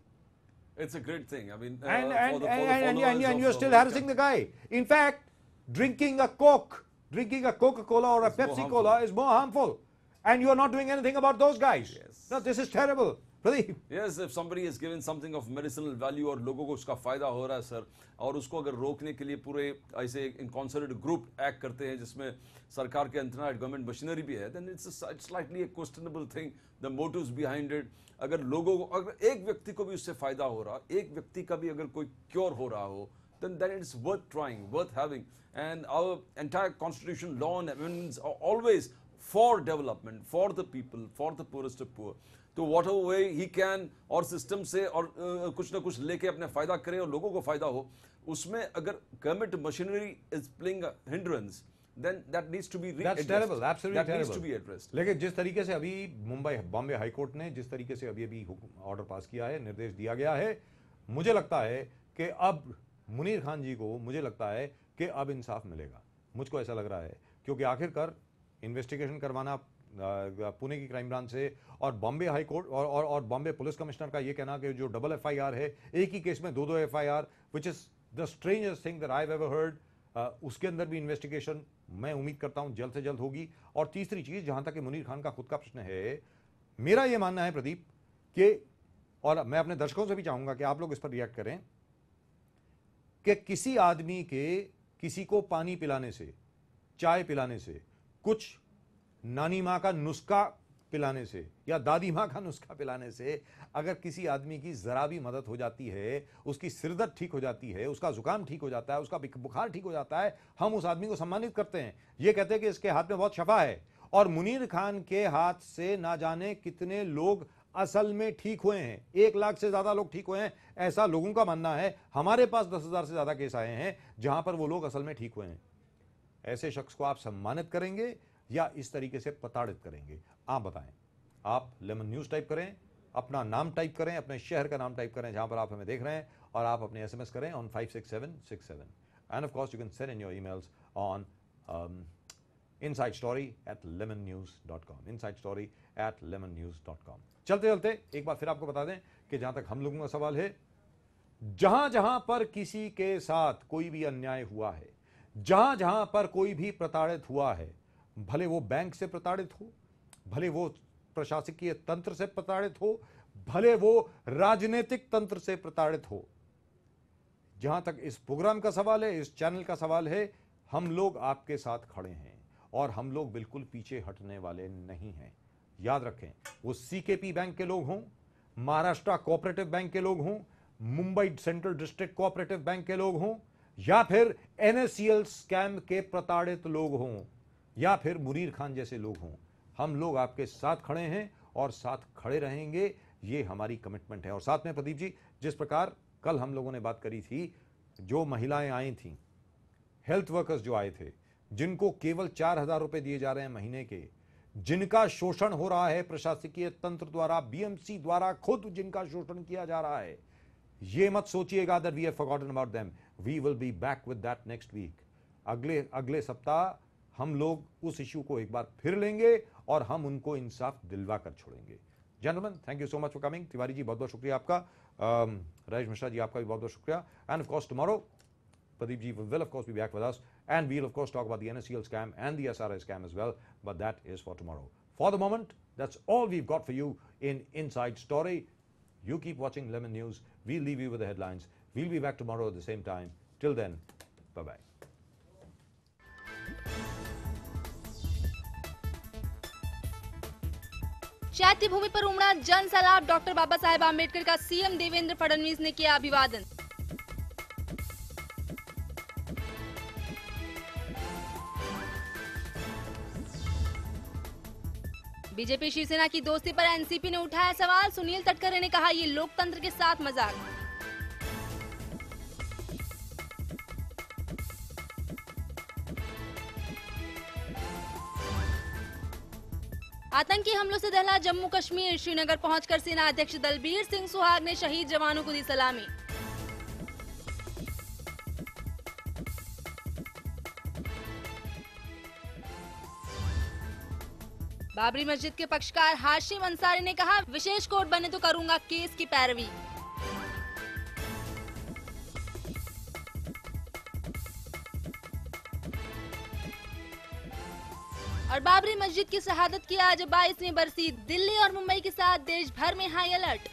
S3: It's a great thing. I mean,
S1: And
S3: for the followers
S1: you're
S3: of
S1: still
S3: Munir
S1: harassing the guy. In fact, drinking a Coke Drinking a Coca-Cola or a Pepsi-Cola is more harmful. And you are not doing anything about those guys.
S3: Yes.
S1: No, this is terrible. Pradeep.
S3: Yes, if somebody is given something of medicinal value और लोगों को उसका फायदा हो रहा है sir, और उसको अगर रोकने के लिए पूरे ऐसे इन कॉन्सर्टेड ग्रुप एक्ट करते हैं जिसमें सरकार के अंतर्गत गवर्नमेंट मशीनरी भी है, then it's slightly a questionable thing, the motives behind it. अगर लोगों को, अगर एक व्यक्ति को भी उससे फायदा हो रहा, एक व्यक्ति का भी अगर कोई क्योर हो रहा हो, then it's worth trying, worth having. And our entire constitution, law and amendments are always for development, for the people, for the poorest of poor. तो whatever way he can और सिस्टम से और कुछ ना कुछ लेके अपने फायदा करे और लोगों को फायदा हो, उसमें अगर government machinery is playing a hindrance, then that needs to be
S1: That's terrible, absolutely
S3: that
S1: terrible.
S3: needs to be addressed.
S1: लेकिन जिस तरीके से अभी बॉम्बे हाई कोर्ट ने जिस तरीके से अभी ऑर्डर पास किया है, निर्देश दिया गया है, मुझे लगता है कि अब मुनीर खान जी को, मुझे लगता है कि अब इंसाफ मिलेगा। मुझको ऐसा लग रहा है, क्योंकि आखिरकार इन्वेस्टिगेशन करवाना पुणे की क्राइम ब्रांच से और बॉम्बे हाई कोर्ट और बॉम्बे पुलिस कमिश्नर का ये कहना कि जो डबल एफआईआर है, एक ही केस में दो FIR, which is the strangest thing that I have ever heard, उसके अंदर भी इन्वेस्टिगेशन मैं उम्मीद करता हूं जल्द से जल्द होगी। और तीसरी चीज, जहां तक कि मुनीर खान का खुद का प्रश्न है, मेरा यह मानना है प्रदीप कि, और मैं अपने दर्शकों से भी चाहूंगा कि आप लोग इस पर रिएक्ट करें, कि किसी आदमी के किसी को पानी पिलाने से, चाय पिलाने से, कुछ नानी माँ का नुस्खा पिलाने से या दादी माँ का नुस्खा पिलाने से अगर किसी आदमी की जरा भी मदद हो जाती है, उसकी सिरदर्द ठीक हो जाती है, उसका जुकाम ठीक हो जाता है, उसका बुखार ठीक हो जाता है, हम उस आदमी को सम्मानित करते हैं। ये कहते हैं कि इसके हाथ में बहुत शफा है। और मुनीर खान के हाथ से ना जाने कितने लोग असल में ठीक हुए हैं, 1 लाख से ज्यादा लोग ठीक हुए हैं, ऐसा लोगों का मानना है। हमारे पास 10,000 से ज्यादा केस आए हैं जहां पर वो लोग असल में ठीक हुए हैं। ऐसे शख्स को आप सम्मानित करेंगे या इस तरीके से प्रताड़ित करेंगे? आप बताएं। आप लेमन न्यूज टाइप करें, अपना नाम टाइप करें, अपने शहर का नाम टाइप करें जहां पर आप हमें देख रहे हैं, और आप अपने एसएमएस करें on 56767। And of course you can send in your emails on insidestory@lemonnews.com, insidestory@lemonnews.com। चलते चलते एक बार फिर आपको बता दें कि जहां तक हम लोगों का सवाल है, जहां जहां पर किसी के साथ कोई भी अन्याय हुआ है, जहां जहां पर कोई भी प्रताड़ित हुआ है, भले वो बैंक से प्रताड़ित हो, भले वो प्रशासकीय तंत्र से प्रताड़ित हो, भले वो राजनीतिक तंत्र से प्रताड़ित हो, जहां तक इस प्रोग्राम का सवाल है, इस चैनल का सवाल है, हम लोग आपके साथ खड़े हैं और हम लोग बिल्कुल पीछे हटने वाले नहीं हैं। याद रखें, वो सीकेपी बैंक के लोग हों, महाराष्ट्र कोऑपरेटिव बैंक के लोग हों, Mumbai central district cooperative bank के लोग हों, या फिर NSCL स्कैम के प्रताड़ित लोग हों, या फिर मुनीर खान जैसे लोग हों, हम लोग आपके साथ खड़े हैं और साथ खड़े रहेंगे। ये हमारी कमिटमेंट है। और साथ में प्रदीप जी, जिस प्रकार कल हम लोगों ने बात करी थी, जो महिलाएं आई थीं, हेल्थ वर्कर्स जो आए थे, जिनको केवल 4,000 रुपए दिए जा रहे हैं महीने के, जिनका शोषण हो रहा है प्रशासकीय तंत्र द्वारा, BMC द्वारा खुद जिनका शोषण किया जा रहा है, ये मत सोचिएगा that we have forgotten about them. We will be back with that next week. अगले सप्ताह हम लोग उस इश्यू को एक बार फिर लेंगे और हम उनको इंसाफ दिलवा कर छोड़ेंगे। Gentleman, thank you so much for coming. Tiwari ji, बहुत बहुत शुक्रिया आपका। राजेश मिश्रा जी, आपका भी बहुत बहुत शुक्रिया। And of course tomorrow Pradeep ji will of course be back with us, and we'll of course talk about the NSCL scam and the SRI scam as well, but that is for tomorrow. For the moment, that's all we've got for you in Inside Story. You keep watching Lemon News. We'll leave you with the headlines. We'll be back tomorrow at the same time. Till then, bye-bye.
S2: चैत्य भूमि पर उमड़ा जन सैलाब, doctor Baba Saheb Ambedkar का CM Devendra Fadnavis ने किया अभिवादन। BJP Shiv Sena की दोस्ती पर एनसीपी ने उठाया सवाल, सुनील तटकरे ने कहा ये लोकतंत्र के साथ मजाक। आतंकी हमलों से दहला जम्मू कश्मीर, श्रीनगर पहुंचकर सेना अध्यक्ष दलबीर सिंह सुहाग ने शहीद जवानों को दी सलामी। बाबरी मस्जिद के पक्षकार हाशिम अंसारी ने कहा विशेष कोर्ट बने तो करूंगा केस की पैरवी। और बाबरी मस्जिद की शहादत की आज 22वीं बरसी। दिल्ली और मुंबई के साथ देश भर में हाई अलर्ट।